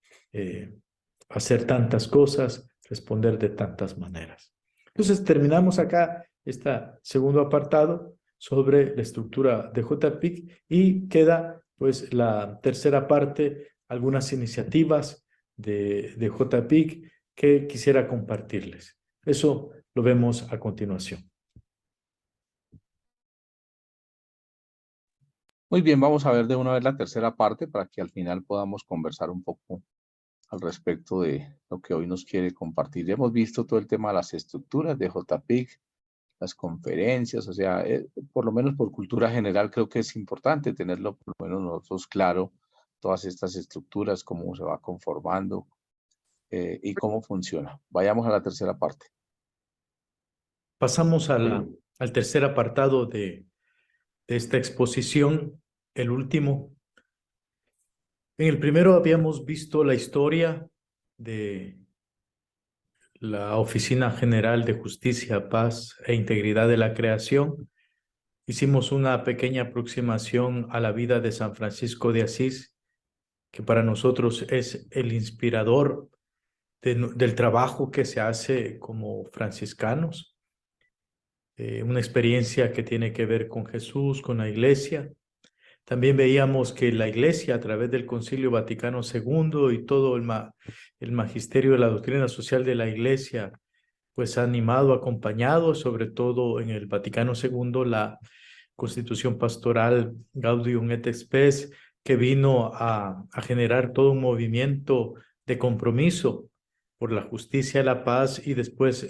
hacer tantas cosas, responder de tantas maneras. Entonces, terminamos acá este segundo apartado sobre la estructura de JPIC y queda pues la tercera parte, algunas iniciativas de JPIC que quisiera compartirles. Eso lo vemos a continuación. Muy bien, vamos a ver de una vez la tercera parte para que al final podamos conversar un poco al respecto de lo que hoy nos quiere compartir. Ya hemos visto todo el tema de las estructuras de JPIC, las conferencias, o sea, por lo menos por cultura general creo que es importante tenerlo por lo menos nosotros claro, todas estas estructuras, cómo se va conformando y cómo funciona. Vayamos a la tercera parte. Pasamos al tercer apartado de esta exposición, el último. En el primero habíamos visto la historia de la Oficina General de Justicia, Paz e Integridad de la Creación. Hicimos una pequeña aproximación a la vida de San Francisco de Asís, que para nosotros es el inspirador del trabajo que se hace como franciscanos. Una experiencia que tiene que ver con Jesús, con la Iglesia. También veíamos que la Iglesia, a través del Concilio Vaticano II y todo el magisterio de la doctrina social de la Iglesia, pues ha animado, acompañado, sobre todo en el Vaticano II, la Constitución Pastoral Gaudium et Spes, que vino a generar todo un movimiento de compromiso por la justicia, la paz y después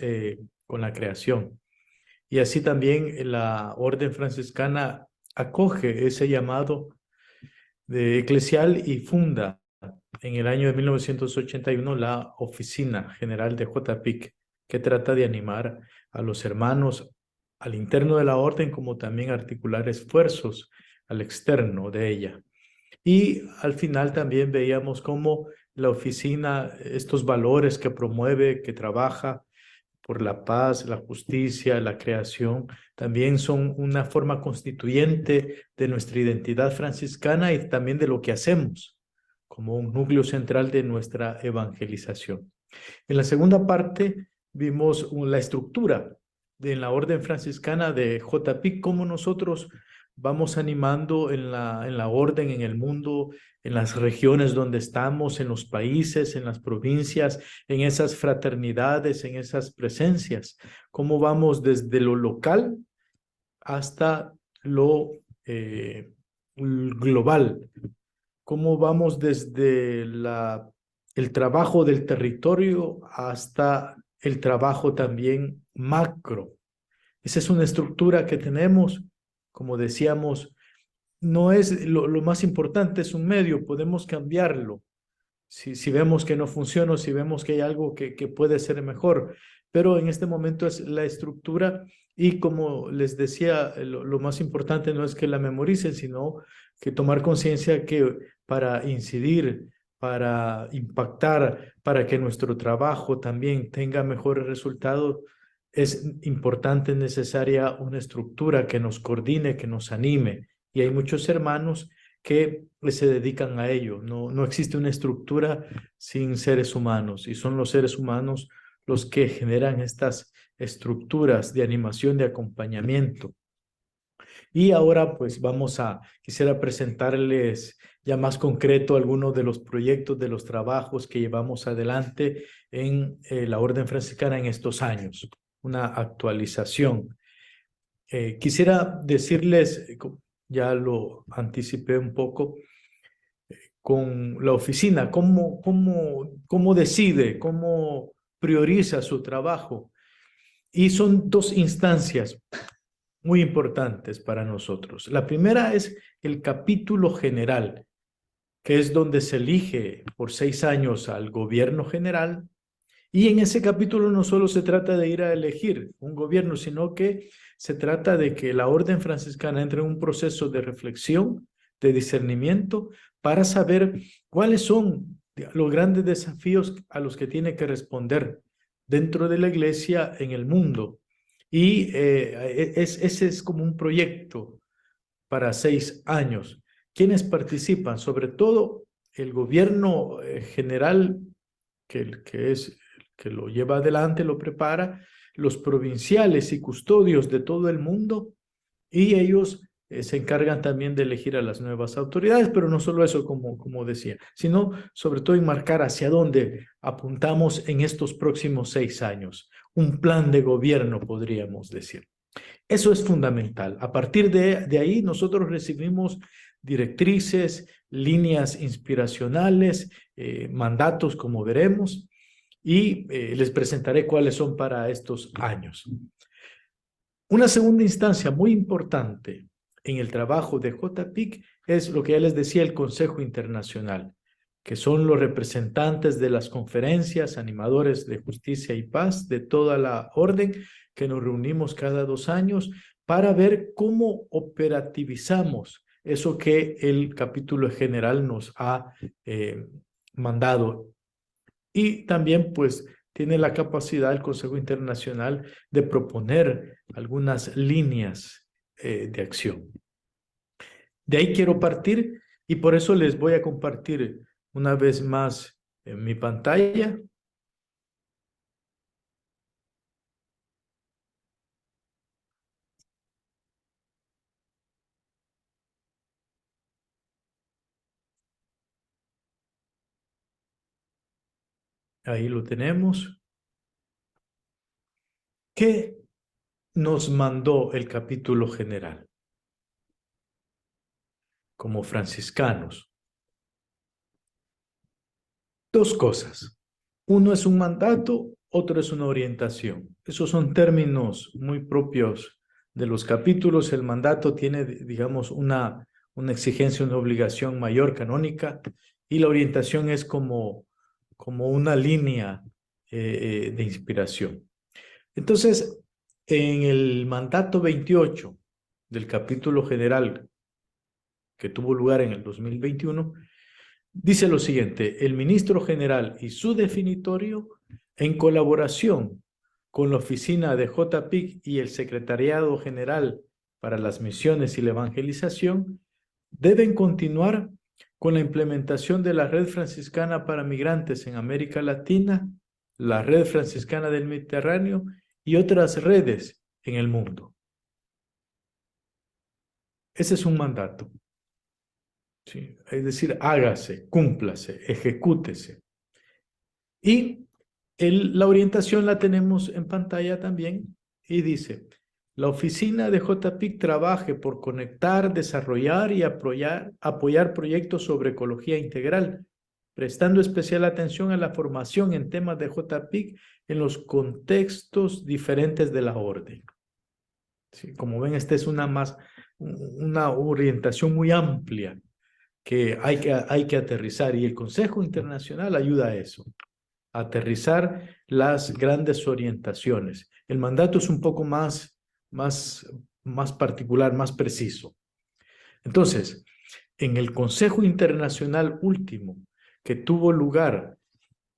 con la creación. Y así también la Orden Franciscana acoge ese llamado de eclesial y funda en el año de 1981 la Oficina General de JPIC, que trata de animar a los hermanos al interno de la orden, como también articular esfuerzos al externo de ella. Y al final también veíamos cómo la oficina, estos valores que promueve, que trabaja por la paz, la justicia, la creación, también son una forma constituyente de nuestra identidad franciscana y también de lo que hacemos como un núcleo central de nuestra evangelización. En la segunda parte vimos la estructura de la orden franciscana de JPIC, cómo nosotros vamos animando en la orden, en el mundo, en las regiones donde estamos, en los países, en las provincias, en esas fraternidades, en esas presencias. Cómo vamos desde lo local hasta lo global. Cómo vamos desde el trabajo del territorio hasta el trabajo también macro Esa es una estructura que tenemos, como decíamos, no es lo más importante, es un medio, podemos cambiarlo. Si vemos que no funciona, si vemos que hay algo que puede ser mejor, pero en este momento es la estructura y como les decía, lo más importante no es que la memoricen, sino que tomar conciencia que para incidir, para impactar, para que nuestro trabajo también tenga mejores resultados, es importante, necesaria una estructura que nos coordine, que nos anime. Y hay muchos hermanos que se dedican a ello. No existe una estructura sin seres humanos y son los seres humanos los que generan estas estructuras de animación, de acompañamiento. Y ahora pues quisiera presentarles ya más concreto algunos de los proyectos, de los trabajos que llevamos adelante en la Orden Franciscana en estos años, una actualización. Quisiera decirles, ya lo anticipé un poco, con la oficina, cómo decide, cómo prioriza su trabajo. Y son dos instancias muy importantes para nosotros. La primera es el capítulo general, que es donde se elige por 6 años al gobierno general. Y en ese capítulo no solo se trata de ir a elegir un gobierno, sino que se trata de que la orden franciscana entre en un proceso de reflexión, de discernimiento, para saber cuáles son los grandes desafíos a los que tiene que responder dentro de la iglesia en el mundo. Y ese es como un proyecto para 6 años. ¿Quiénes participan? Sobre todo el gobierno general, que lo lleva adelante, lo prepara, los provinciales y custodios de todo el mundo, y ellos se encargan también de elegir a las nuevas autoridades, pero no solo eso, como decía, sino sobre todo enmarcar hacia dónde apuntamos en estos próximos 6 años. Un plan de gobierno, podríamos decir. Eso es fundamental. A partir de ahí, nosotros recibimos directrices, líneas inspiracionales, mandatos, como veremos, y les presentaré cuáles son para estos años. Una segunda instancia muy importante en el trabajo de JPIC es lo que ya les decía, el Consejo Internacional, que son los representantes de las conferencias, animadores de justicia y paz de toda la orden, que nos reunimos cada 2 años para ver cómo operativizamos eso que el capítulo general nos ha mandado. Y también pues tiene la capacidad el Consejo Internacional de proponer algunas líneas de acción. De ahí quiero partir y por eso les voy a compartir una vez más en mi pantalla. Ahí lo tenemos. ¿Qué nos mandó el capítulo general como franciscanos? 2 cosas. Uno es un mandato, otro es una orientación. Esos son términos muy propios de los capítulos. El mandato tiene, digamos, una exigencia, una obligación mayor canónica, y la orientación es como una línea de inspiración. Entonces, en el mandato 28 del capítulo general que tuvo lugar en el 2021, dice lo siguiente: el ministro general y su definitorio, en colaboración con la oficina de JPIC y el Secretariado General para las Misiones y la Evangelización, deben continuar con la implementación de la Red Franciscana para Migrantes en América Latina, la Red Franciscana del Mediterráneo y otras redes en el mundo. Ese es un mandato. Sí, es decir, hágase, cúmplase, ejecútese. Y la orientación la tenemos en pantalla también y dice: la oficina de JPIC trabaje por conectar, desarrollar y apoyar proyectos sobre ecología integral, prestando especial atención a la formación en temas de JPIC en los contextos diferentes de la orden. Sí, como ven, esta es una orientación muy amplia que hay que aterrizar, y el Consejo Internacional ayuda a eso, a aterrizar las grandes orientaciones. El mandato es un poco más particular, más preciso. Entonces, en el Consejo Internacional último, que tuvo lugar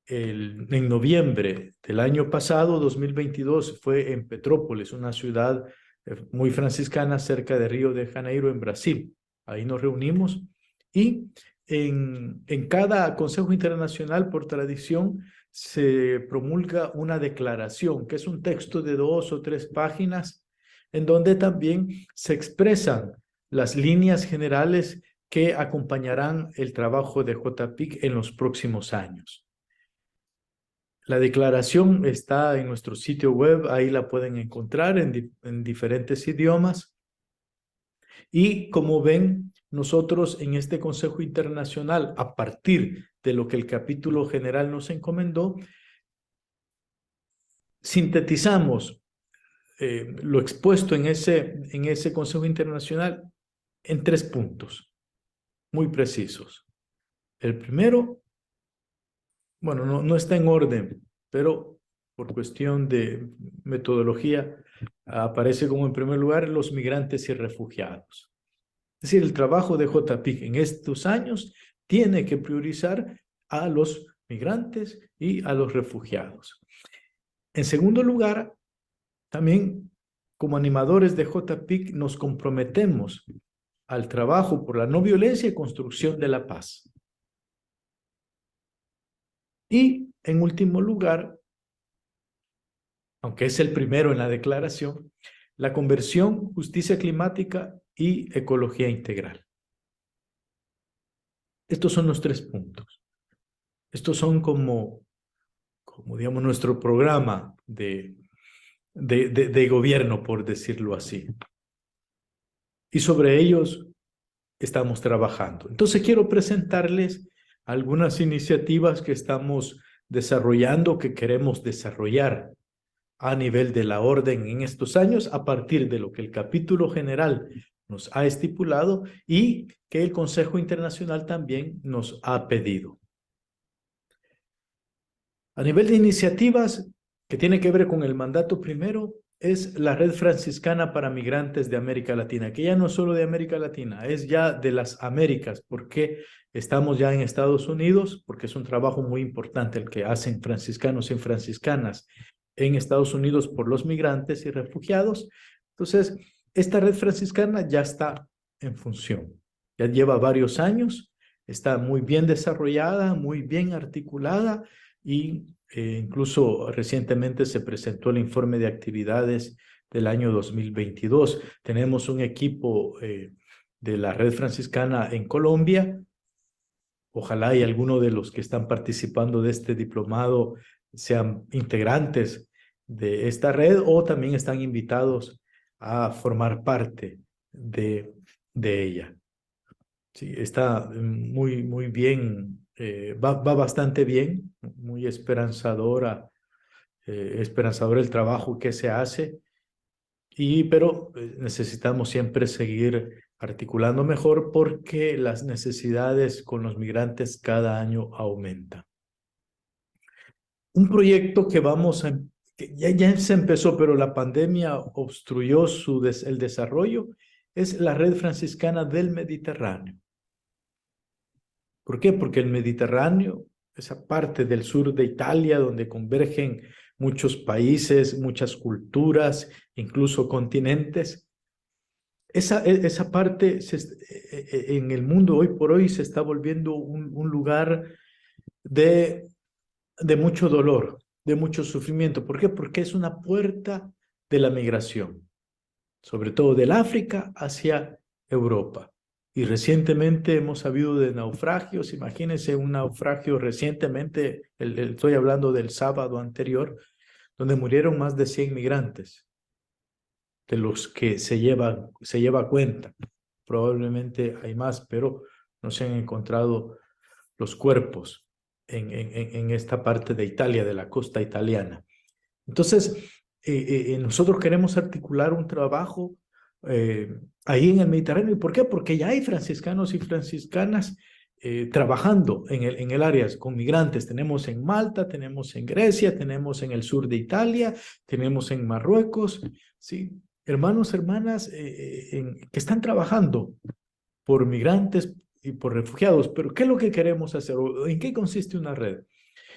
en noviembre del año pasado, 2022, fue en Petrópolis, una ciudad muy franciscana cerca de Río de Janeiro, en Brasil. Ahí nos reunimos y en cada Consejo Internacional, por tradición, se promulga una declaración, que es un texto de 2 o 3 páginas, en donde también se expresan las líneas generales que acompañarán el trabajo de JPIC en los próximos años. La declaración está en nuestro sitio web, ahí la pueden encontrar en diferentes idiomas. Y como ven, nosotros en este Consejo Internacional, a partir de lo que el capítulo general nos encomendó, sintetizamos lo expuesto en ese Consejo Internacional en 3 puntos muy precisos. El primero, bueno, no está en orden, pero por cuestión de metodología aparece como en primer lugar los migrantes y refugiados. Es decir, el trabajo de JPIC en estos años tiene que priorizar a los migrantes y a los refugiados. En segundo lugar, también como animadores de JPIC nos comprometemos al trabajo por la no violencia y construcción de la paz. Y en último lugar, aunque es el primero en la declaración, la conversión, justicia climática y ecología integral. Estos son los 3 puntos. Estos son como digamos, nuestro programa de gobierno, por decirlo así. Y sobre ellos estamos trabajando. Entonces quiero presentarles algunas iniciativas que estamos desarrollando, que queremos desarrollar a nivel de la orden en estos años, a partir de lo que el capítulo general nos ha estipulado y que el Consejo Internacional también nos ha pedido. A nivel de iniciativas que tiene que ver con el mandato primero, es la Red Franciscana para Migrantes de América Latina, que ya no es solo de América Latina, es ya de las Américas, porque estamos ya en Estados Unidos, porque es un trabajo muy importante el que hacen franciscanos y franciscanas en Estados Unidos por los migrantes y refugiados. Entonces, esta red franciscana ya está en función, ya lleva varios años, está muy bien desarrollada, muy bien articulada, y incluso recientemente se presentó el informe de actividades del año 2022. Tenemos un equipo de la Red Franciscana en Colombia. Ojalá y alguno de los que están participando de este diplomado sean integrantes de esta red o también están invitados a formar parte de ella. Sí, está muy bien, va bastante bien, muy esperanzador el trabajo que se hace, pero necesitamos siempre seguir articulando mejor porque las necesidades con los migrantes cada año aumentan. Un proyecto que ya se empezó, pero la pandemia obstruyó el desarrollo, es la Red Franciscana del Mediterráneo. ¿Por qué? Porque el Mediterráneo, esa parte del sur de Italia donde convergen muchos países, muchas culturas, incluso continentes, esa parte en el mundo hoy por hoy se está volviendo un lugar de mucho dolor, de mucho sufrimiento. ¿Por qué? Porque es una puerta de la migración, sobre todo del África hacia Europa. Y recientemente hemos sabido de naufragios. Imagínense un naufragio recientemente, estoy hablando del sábado anterior, donde murieron más de 100 migrantes, de los que se lleva cuenta. Probablemente hay más, pero no se han encontrado los cuerpos en esta parte de Italia, de la costa italiana. Entonces, nosotros queremos articular un trabajo ahí en el Mediterráneo. ¿Y por qué? Porque ya hay franciscanos y franciscanas trabajando en el área con migrantes. Tenemos en Malta, tenemos en Grecia, tenemos en el sur de Italia, tenemos en Marruecos, ¿sí? Hermanos, hermanas que están trabajando por migrantes y por refugiados. Pero ¿qué es lo que queremos hacer? ¿En qué consiste una red?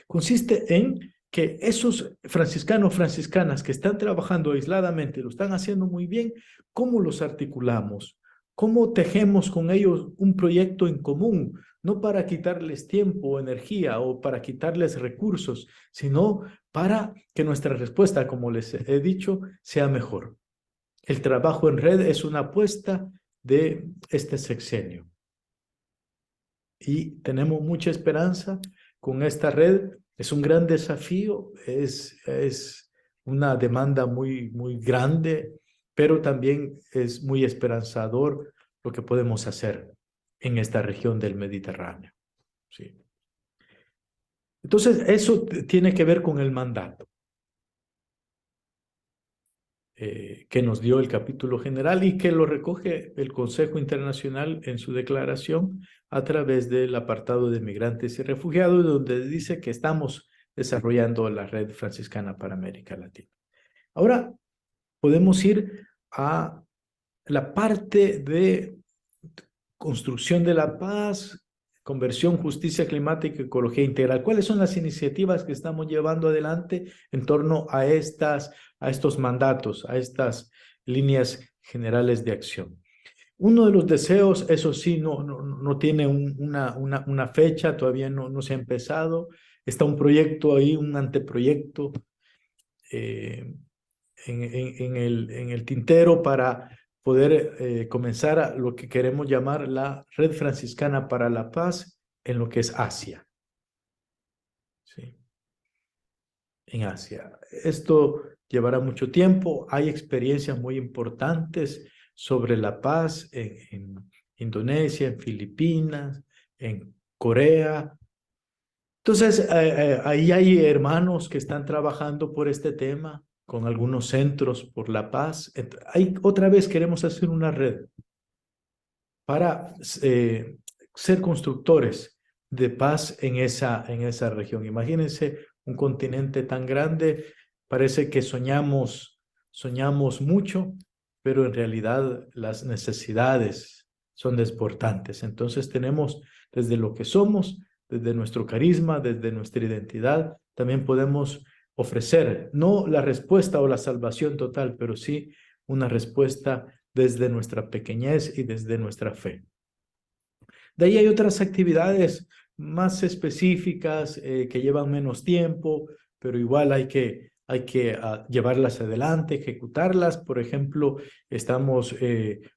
Consiste en que esos franciscanos, franciscanas que están trabajando aisladamente, lo están haciendo muy bien, ¿cómo los articulamos? ¿Cómo tejemos con ellos un proyecto en común? No para quitarles tiempo o energía o para quitarles recursos, sino para que nuestra respuesta, como les he dicho, sea mejor. El trabajo en red es una apuesta de este sexenio. Y tenemos mucha esperanza con esta red. Es un gran desafío, es una demanda muy grande, pero también es muy esperanzador lo que podemos hacer en esta región del Mediterráneo. Sí. Entonces, eso tiene que ver con el mandato que nos dio el capítulo general y que lo recoge el Consejo Internacional en su declaración a través del apartado de migrantes y refugiados, donde dice que estamos desarrollando la red franciscana para América Latina. Ahora podemos ir a la parte de construcción de la paz, conversión, justicia climática y ecología integral. ¿Cuáles son las iniciativas que estamos llevando adelante en torno a estos mandatos, a estas líneas generales de acción? Uno de los deseos, eso sí, no tiene una fecha, todavía no se ha empezado. Está un proyecto ahí, un anteproyecto en el tintero para poder comenzar a lo que queremos llamar la Red Franciscana para la Paz en lo que es Asia. ¿Sí? En Asia. Esto llevará mucho tiempo. Hay experiencias muy importantes sobre la paz en Indonesia, en Filipinas, en Corea. Entonces, ahí hay hermanos que están trabajando por este tema, con algunos centros por la paz. Otra vez queremos hacer una red para ser constructores de paz en esa región. Imagínense un continente tan grande, parece que soñamos mucho, pero en realidad las necesidades son desbordantes. Entonces tenemos desde lo que somos, desde nuestro carisma, desde nuestra identidad, también podemos ofrecer, no la respuesta o la salvación total, pero sí una respuesta desde nuestra pequeñez y desde nuestra fe. De ahí hay otras actividades más específicas que llevan menos tiempo, pero igual hay que llevarlas adelante, ejecutarlas. Por ejemplo, estamos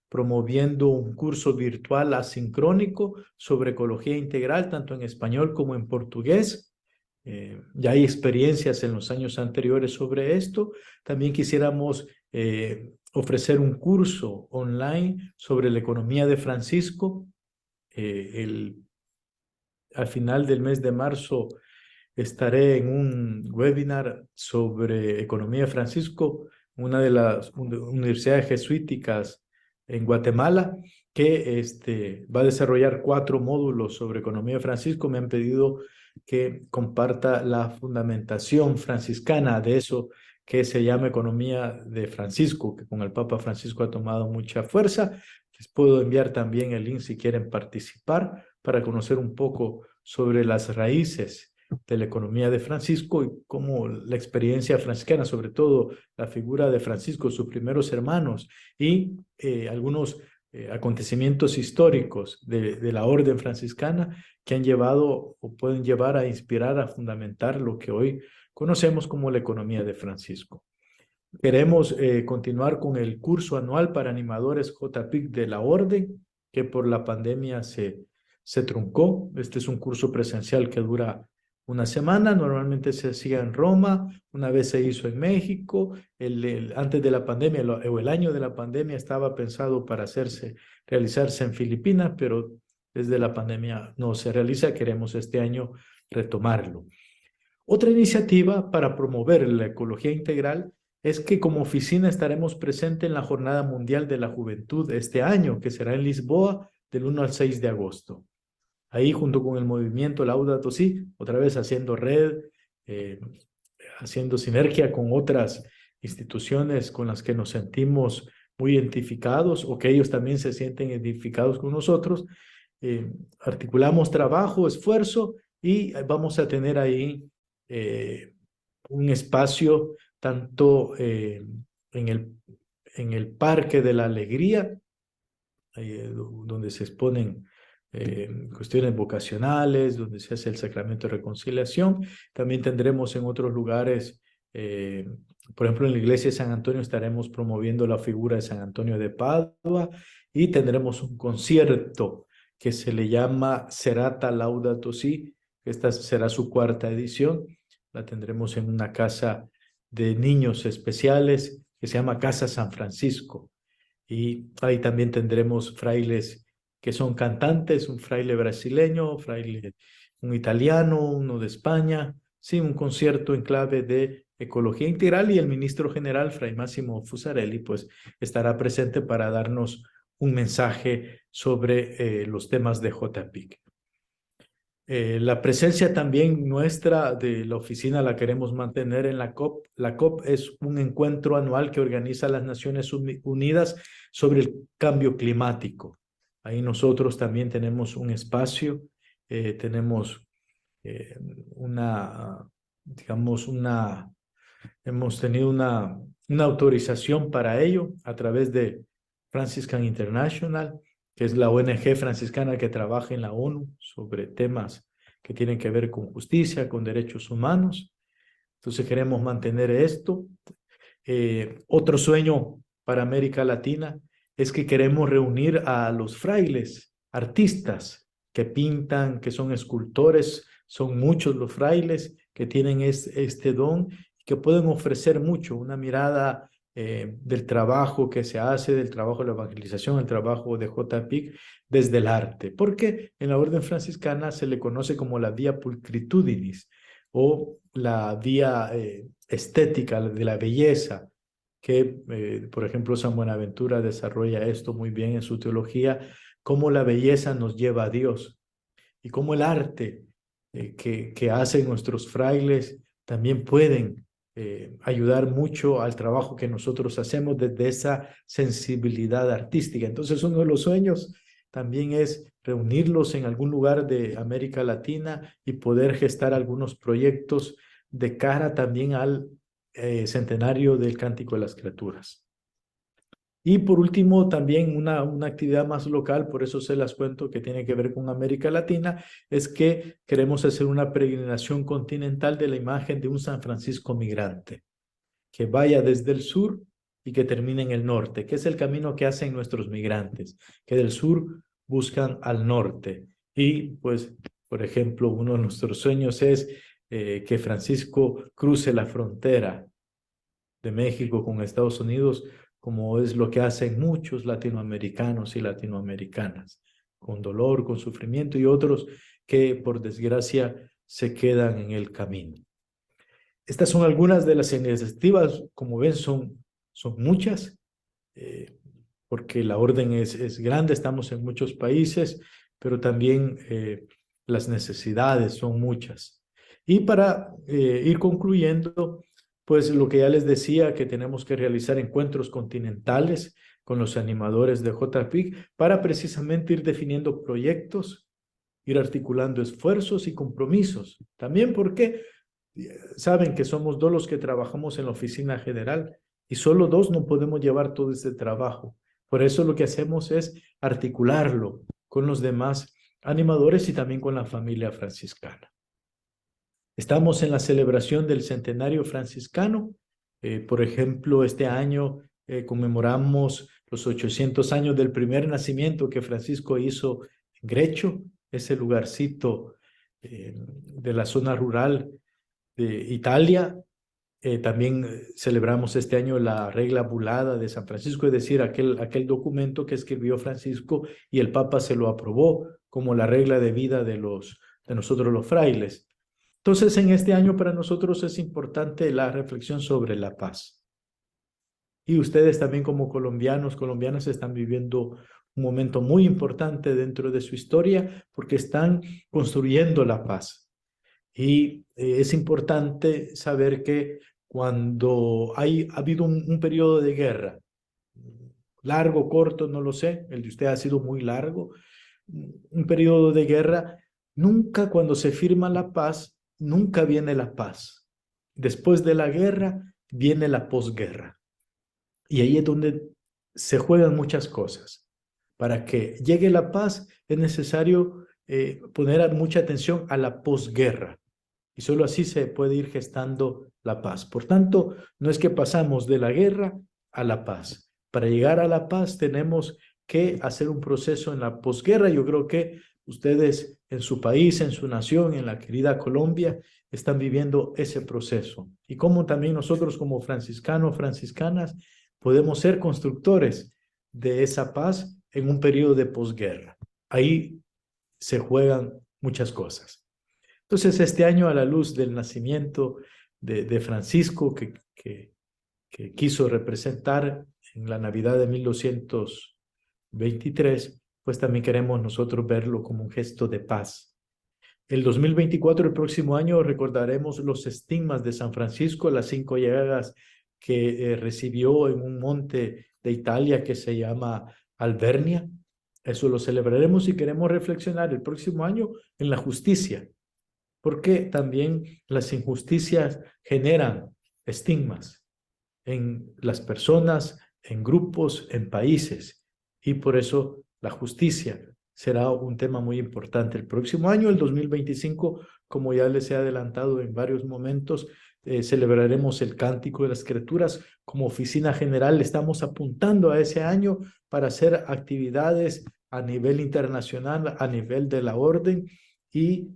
promoviendo un curso virtual asincrónico sobre ecología integral, tanto en español como en portugués. Ya hay experiencias en los años anteriores sobre esto. También quisiéramos ofrecer un curso online sobre la economía de Francisco. Al final del mes de marzo estaré en un webinar sobre economía de Francisco, una de las universidades jesuíticas en Guatemala, que va a desarrollar 4 módulos sobre economía de Francisco. Me han pedido que comparta la fundamentación franciscana de eso que se llama economía de Francisco, que con el Papa Francisco ha tomado mucha fuerza. Les puedo enviar también el link si quieren participar para conocer un poco sobre las raíces de la economía de Francisco y cómo la experiencia franciscana, sobre todo la figura de Francisco, sus primeros hermanos y algunos acontecimientos históricos de la orden franciscana que han llevado o pueden llevar a inspirar, a fundamentar lo que hoy conocemos como la economía de Francisco. Queremos continuar con el curso anual para animadores JPIC de la orden, que por la pandemia se truncó. Este es un curso presencial que dura una semana, normalmente se hacía en Roma, una vez se hizo en México, antes de la pandemia, o el año de la pandemia estaba pensado para realizarse en Filipinas, pero desde la pandemia no se realiza, queremos este año retomarlo. Otra iniciativa para promover la ecología integral es que como oficina estaremos presentes en la Jornada Mundial de la Juventud este año, que será en Lisboa del 1 al 6 de agosto. Ahí junto con el movimiento Laudato Si, otra vez haciendo red, haciendo sinergia con otras instituciones con las que nos sentimos muy identificados o que ellos también se sienten identificados con nosotros. Articulamos trabajo, esfuerzo y vamos a tener ahí un espacio tanto en el Parque de la Alegría, donde se exponen cuestiones vocacionales, donde se hace el sacramento de reconciliación. También tendremos en otros lugares, por ejemplo, en la iglesia de San Antonio estaremos promoviendo la figura de San Antonio de Padua y tendremos un concierto que se le llama Serata Laudato Si. Esta será su 4ª edición. La tendremos en una casa de niños especiales que se llama Casa San Francisco. Y ahí también tendremos frailes que son cantantes, un fraile brasileño, un italiano, uno de España. Sí, un concierto en clave de ecología integral y el ministro general, Fray Máximo Fusarelli, pues estará presente para darnos un mensaje sobre los temas de JPIC. La presencia también nuestra de la oficina la queremos mantener en la COP. La COP es un encuentro anual que organiza las Naciones Unidas sobre el cambio climático. Ahí nosotros también tenemos un espacio, tenemos hemos tenido una autorización para ello a través de Franciscan International, que es la ONG franciscana que trabaja en la ONU sobre temas que tienen que ver con justicia, con derechos humanos. Entonces queremos mantener esto. Otro sueño para América Latina es que queremos reunir a los frailes, artistas que pintan, que son escultores. Son muchos los frailes que tienen este don y que pueden ofrecer mucho, una mirada del trabajo que se hace, del trabajo de la evangelización, el trabajo de JPIC desde el arte. Porque en la orden franciscana se le conoce como la vía pulcritudinis o la vía estética de la belleza, que por ejemplo San Buenaventura desarrolla esto muy bien en su teología, cómo la belleza nos lleva a Dios y cómo el arte que hacen nuestros frailes también pueden ayudar mucho al trabajo que nosotros hacemos desde esa sensibilidad artística. Entonces uno de los sueños también es reunirlos en algún lugar de América Latina y poder gestar algunos proyectos de cara también al centenario del Cántico de las Criaturas. Y por último, también una actividad más local, por eso se las cuento, que tiene que ver con América Latina, es que queremos hacer una peregrinación continental de la imagen de un San Francisco migrante, que vaya desde el sur y que termine en el norte, que es el camino que hacen nuestros migrantes, que del sur buscan al norte. Y pues, por ejemplo, uno de nuestros sueños es que Francisco cruce la frontera de México con Estados Unidos, como es lo que hacen muchos latinoamericanos y latinoamericanas, con dolor, con sufrimiento y otros que por desgracia se quedan en el camino. Estas son algunas de las iniciativas, como ven son muchas, porque la orden es grande, estamos en muchos países, pero también las necesidades son muchas. Y para ir concluyendo, pues lo que ya les decía, que tenemos que realizar encuentros continentales con los animadores de JPIC para precisamente ir definiendo proyectos, ir articulando esfuerzos y compromisos. También porque saben que somos 2 los que trabajamos en la oficina general y solo 2 no podemos llevar todo este trabajo. Por eso lo que hacemos es articularlo con los demás animadores y también con la familia franciscana. Estamos en la celebración del centenario franciscano. Por ejemplo, este año conmemoramos los 800 años del primer nacimiento que Francisco hizo en Grecho, ese lugarcito de la zona rural de Italia. También celebramos este año la regla bulada de San Francisco, es decir, aquel documento que escribió Francisco y el Papa se lo aprobó como la regla de vida de nosotros los frailes. Entonces, en este año para nosotros es importante la reflexión sobre la paz. Y ustedes también como colombianos, colombianas, están viviendo un momento muy importante dentro de su historia porque están construyendo la paz. Y es importante saber que cuando ha habido un periodo de guerra, largo, corto, no lo sé, el de usted ha sido muy largo, un periodo de guerra, nunca cuando se firma la paz, nunca viene la paz. Después de la guerra viene la posguerra. Y ahí es donde se juegan muchas cosas. Para que llegue la paz es necesario poner mucha atención a la posguerra. Y solo así se puede ir gestando la paz. Por tanto, no es que pasamos de la guerra a la paz. Para llegar a la paz tenemos que hacer un proceso en la posguerra. Yo creo que ustedes en su país, en su nación, en la querida Colombia, están viviendo ese proceso. Y como también nosotros como franciscanos, franciscanas, podemos ser constructores de esa paz en un periodo de posguerra. Ahí se juegan muchas cosas. Entonces, este año, a la luz del nacimiento de Francisco, que quiso representar en la Navidad de 1223, pues también queremos nosotros verlo como un gesto de paz. El 2024, el próximo año, recordaremos los estigmas de San Francisco, las 5 llagas que recibió en un monte de Italia que se llama Alvernia. Eso lo celebraremos y queremos reflexionar el próximo año en la justicia, porque también las injusticias generan estigmas en las personas, en grupos, en países, y por eso la justicia será un tema muy importante el próximo año, el 2025, como ya les he adelantado en varios momentos. Celebraremos el Cántico de las Criaturas. Como oficina general estamos apuntando a ese año para hacer actividades a nivel internacional, a nivel de la orden, y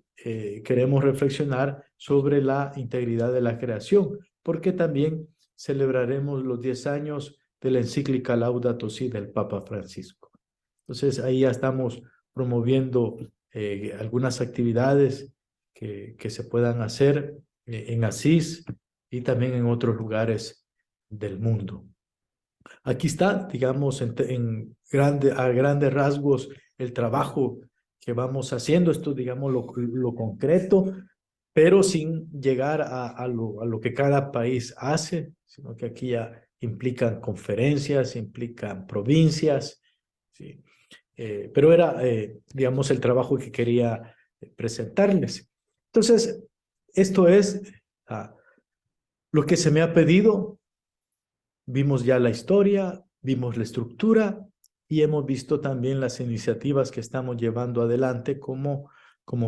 queremos reflexionar sobre la integridad de la creación, porque también celebraremos los 10 años de la encíclica Laudato Si del Papa Francisco. Entonces ahí ya estamos promoviendo algunas actividades que se puedan hacer en Asís y también en otros lugares del mundo. Aquí está, digamos, a grandes rasgos el trabajo que vamos haciendo, esto, digamos, lo concreto, pero sin llegar a lo que cada país hace, sino que aquí ya implican conferencias, implican provincias, ¿sí? Pero era, digamos, el trabajo que quería presentarles. Entonces, esto es lo que se me ha pedido. Vimos ya la historia, vimos la estructura y hemos visto también las iniciativas que estamos llevando adelante como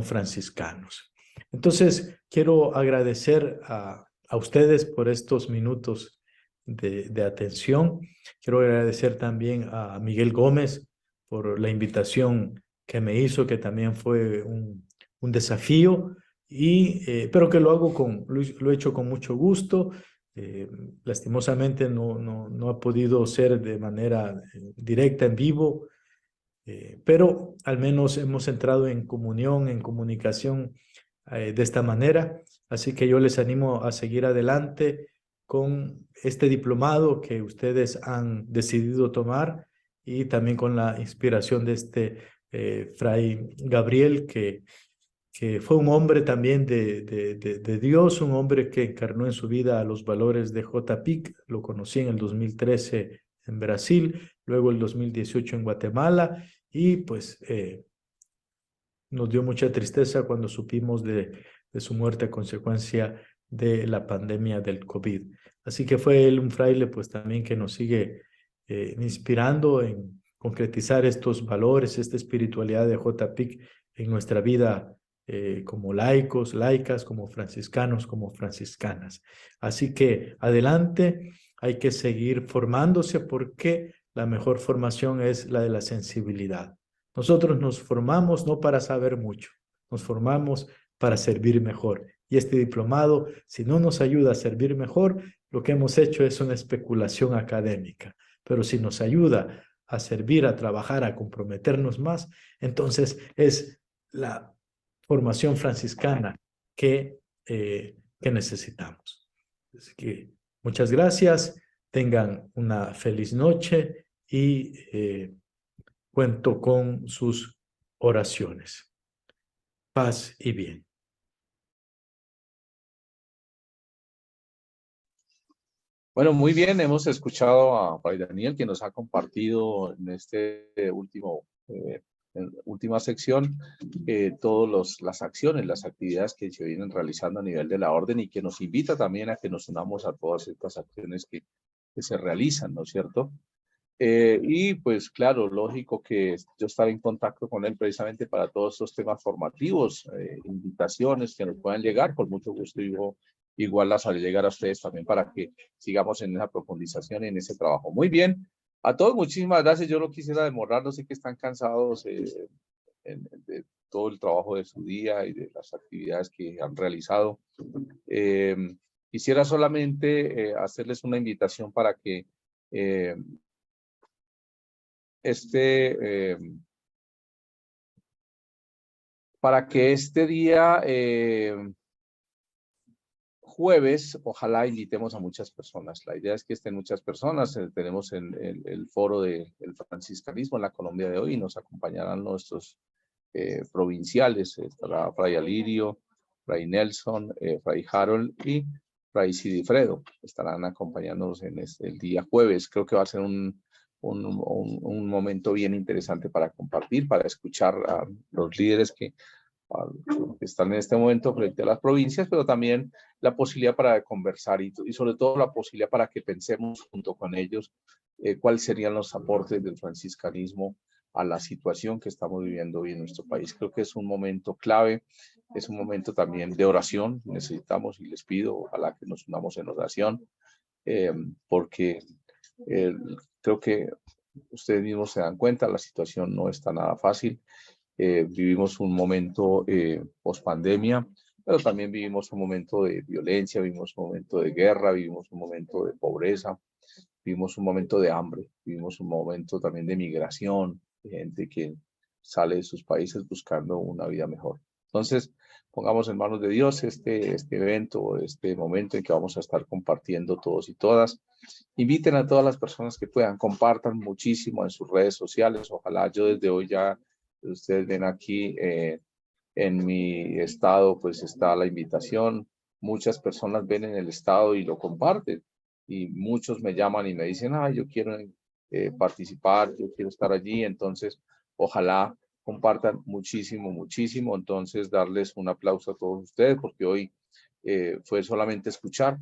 franciscanos. Entonces, quiero agradecer a ustedes por estos minutos de atención. Quiero agradecer también a Miguel Gómez por la invitación que me hizo, que también fue un desafío, pero que lo he hecho con mucho gusto. Lastimosamente no ha podido ser de manera directa en vivo, pero al menos hemos entrado en comunión, en comunicación de esta manera. Así que yo les animo a seguir adelante con este diplomado que ustedes han decidido tomar y también con la inspiración de este Fray Gabriel, que fue un hombre también de Dios, un hombre que encarnó en su vida los valores de J.P. Lo conocí en el 2013 en Brasil, luego el 2018 en Guatemala, y pues nos dio mucha tristeza cuando supimos de su muerte a consecuencia de la pandemia del COVID. Así que fue él un fraile pues también que nos sigue inspirando en concretizar estos valores, esta espiritualidad de J.P. en nuestra vida como laicos, laicas, como franciscanos, como franciscanas. Así que adelante, hay que seguir formándose porque la mejor formación es la de la sensibilidad. Nosotros nos formamos no para saber mucho, nos formamos para servir mejor. Y este diplomado, si no nos ayuda a servir mejor, lo que hemos hecho es una especulación académica. Pero si nos ayuda a servir, a trabajar, a comprometernos más, entonces es la formación franciscana que necesitamos. Así que muchas gracias. Tengan una feliz noche y cuento con sus oraciones. Paz y bien. Bueno, muy bien, hemos escuchado a Fray Daniel, que nos ha compartido en última sección todas las acciones, las actividades que se vienen realizando a nivel de la orden y que nos invita también a que nos unamos a todas estas acciones que se realizan, ¿no es cierto? Y pues claro, lógico que yo estaré en contacto con él precisamente para todos estos temas formativos, invitaciones que nos puedan llegar, con mucho gusto igual las haré llegar a ustedes también para que sigamos en esa profundización y en ese trabajo. Muy bien, a todos muchísimas gracias, yo no quisiera demorar, no sé que están cansados de todo el trabajo de su día y de las actividades que han realizado. Quisiera solamente hacerles una invitación para que este día jueves, ojalá invitemos a muchas personas. La idea es que estén muchas personas. Tenemos el foro del franciscanismo en la Colombia de hoy y nos acompañarán nuestros provinciales. Estará Fray Alirio, Fray Nelson, Fray Harold y Fray Sidifredo. Estarán acompañándonos en el día jueves. Creo que va a ser un momento bien interesante para compartir, para escuchar a los líderes que están en este momento frente a las provincias, pero también la posibilidad para conversar y sobre todo la posibilidad para que pensemos junto con ellos cuáles serían los aportes del franciscanismo a la situación que estamos viviendo hoy en nuestro país. Creo que es un momento clave, es un momento también de oración. Necesitamos y les pido, ojalá que nos unamos en oración, porque creo que ustedes mismos se dan cuenta, la situación no está nada fácil. Vivimos un momento post pandemia, pero también vivimos un momento de violencia, vivimos un momento de guerra, vivimos un momento de pobreza, vivimos un momento de hambre, vivimos un momento también de migración, de gente que sale de sus países buscando una vida mejor. Entonces, pongamos en manos de Dios este evento, este momento en que vamos a estar compartiendo todos y todas. Inviten a todas las personas que puedan, compartan muchísimo en sus redes sociales. Ojalá yo desde hoy ya, ustedes ven aquí en mi estado, pues está la invitación. Muchas personas ven en el estado y lo comparten. Y muchos me llaman y me dicen, yo quiero participar, yo quiero estar allí. Entonces, ojalá compartan muchísimo, muchísimo. Entonces, darles un aplauso a todos ustedes, porque hoy fue solamente escuchar,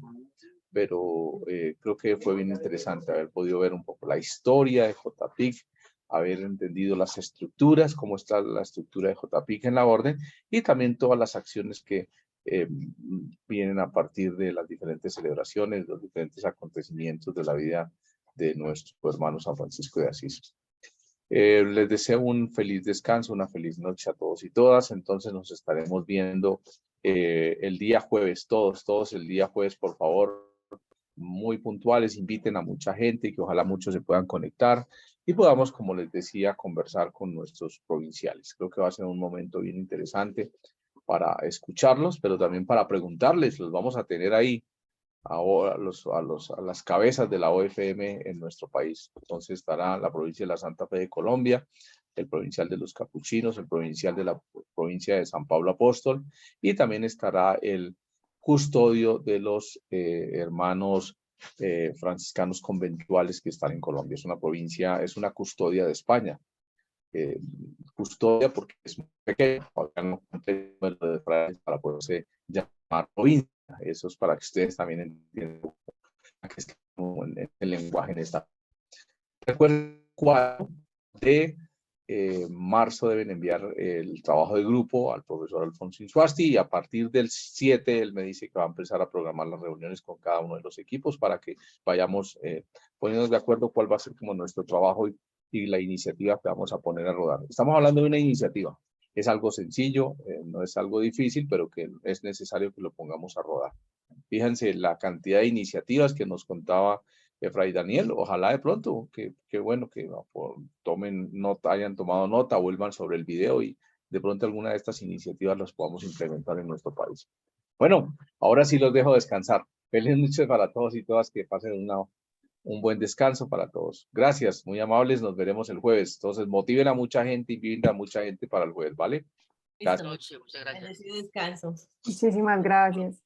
pero creo que fue bien interesante haber podido ver un poco la historia de JPIC, haber entendido las estructuras, cómo está la estructura de JPIC en la orden y también todas las acciones que vienen a partir de las diferentes celebraciones, los diferentes acontecimientos de la vida de nuestro hermano San Francisco de Asís. Les deseo un feliz descanso, una feliz noche a todos y todas. Entonces nos estaremos viendo el día jueves, todos el día jueves, por favor, muy puntuales, inviten a mucha gente y que ojalá muchos se puedan conectar y podamos, como les decía, conversar con nuestros provinciales. Creo que va a ser un momento bien interesante para escucharlos, pero también para preguntarles. Los vamos a tener ahí a las cabezas de la OFM en nuestro país. Entonces estará la provincia de la Santa Fe de Colombia, el provincial de los Capuchinos, el provincial de la provincia de San Pablo Apóstol y también estará el custodio de los hermanos franciscanos conventuales que están en Colombia. Es una provincia, es una custodia de España. Custodia porque es muy pequeño, para poderse llamar provincia. Eso es para que ustedes también entiendan que estamos en el lenguaje en esta. Recuerden, 4 de marzo deben enviar el trabajo de grupo al profesor Alfonso Insuasti y a partir del 7 él me dice que va a empezar a programar las reuniones con cada uno de los equipos para que vayamos poniéndonos de acuerdo cuál va a ser como nuestro trabajo y la iniciativa que vamos a poner a rodar. Estamos hablando de una iniciativa. Es algo sencillo, no es algo difícil, pero que es necesario que lo pongamos a rodar. Fíjense la cantidad de iniciativas que nos contaba Fray Daniel. Ojalá de pronto, que bueno, que tomen nota, hayan tomado nota, vuelvan sobre el video y de pronto alguna de estas iniciativas las podamos implementar en nuestro país. Bueno, ahora sí los dejo descansar. Feliz noche para todos y todas, que pasen una un buen descanso para todos. Gracias, muy amables, nos veremos el jueves. Entonces, motiven a mucha gente, inviten a mucha gente para el jueves, ¿vale? Gracias. Listo. Muchas gracias. Descanso. Muchísimas gracias.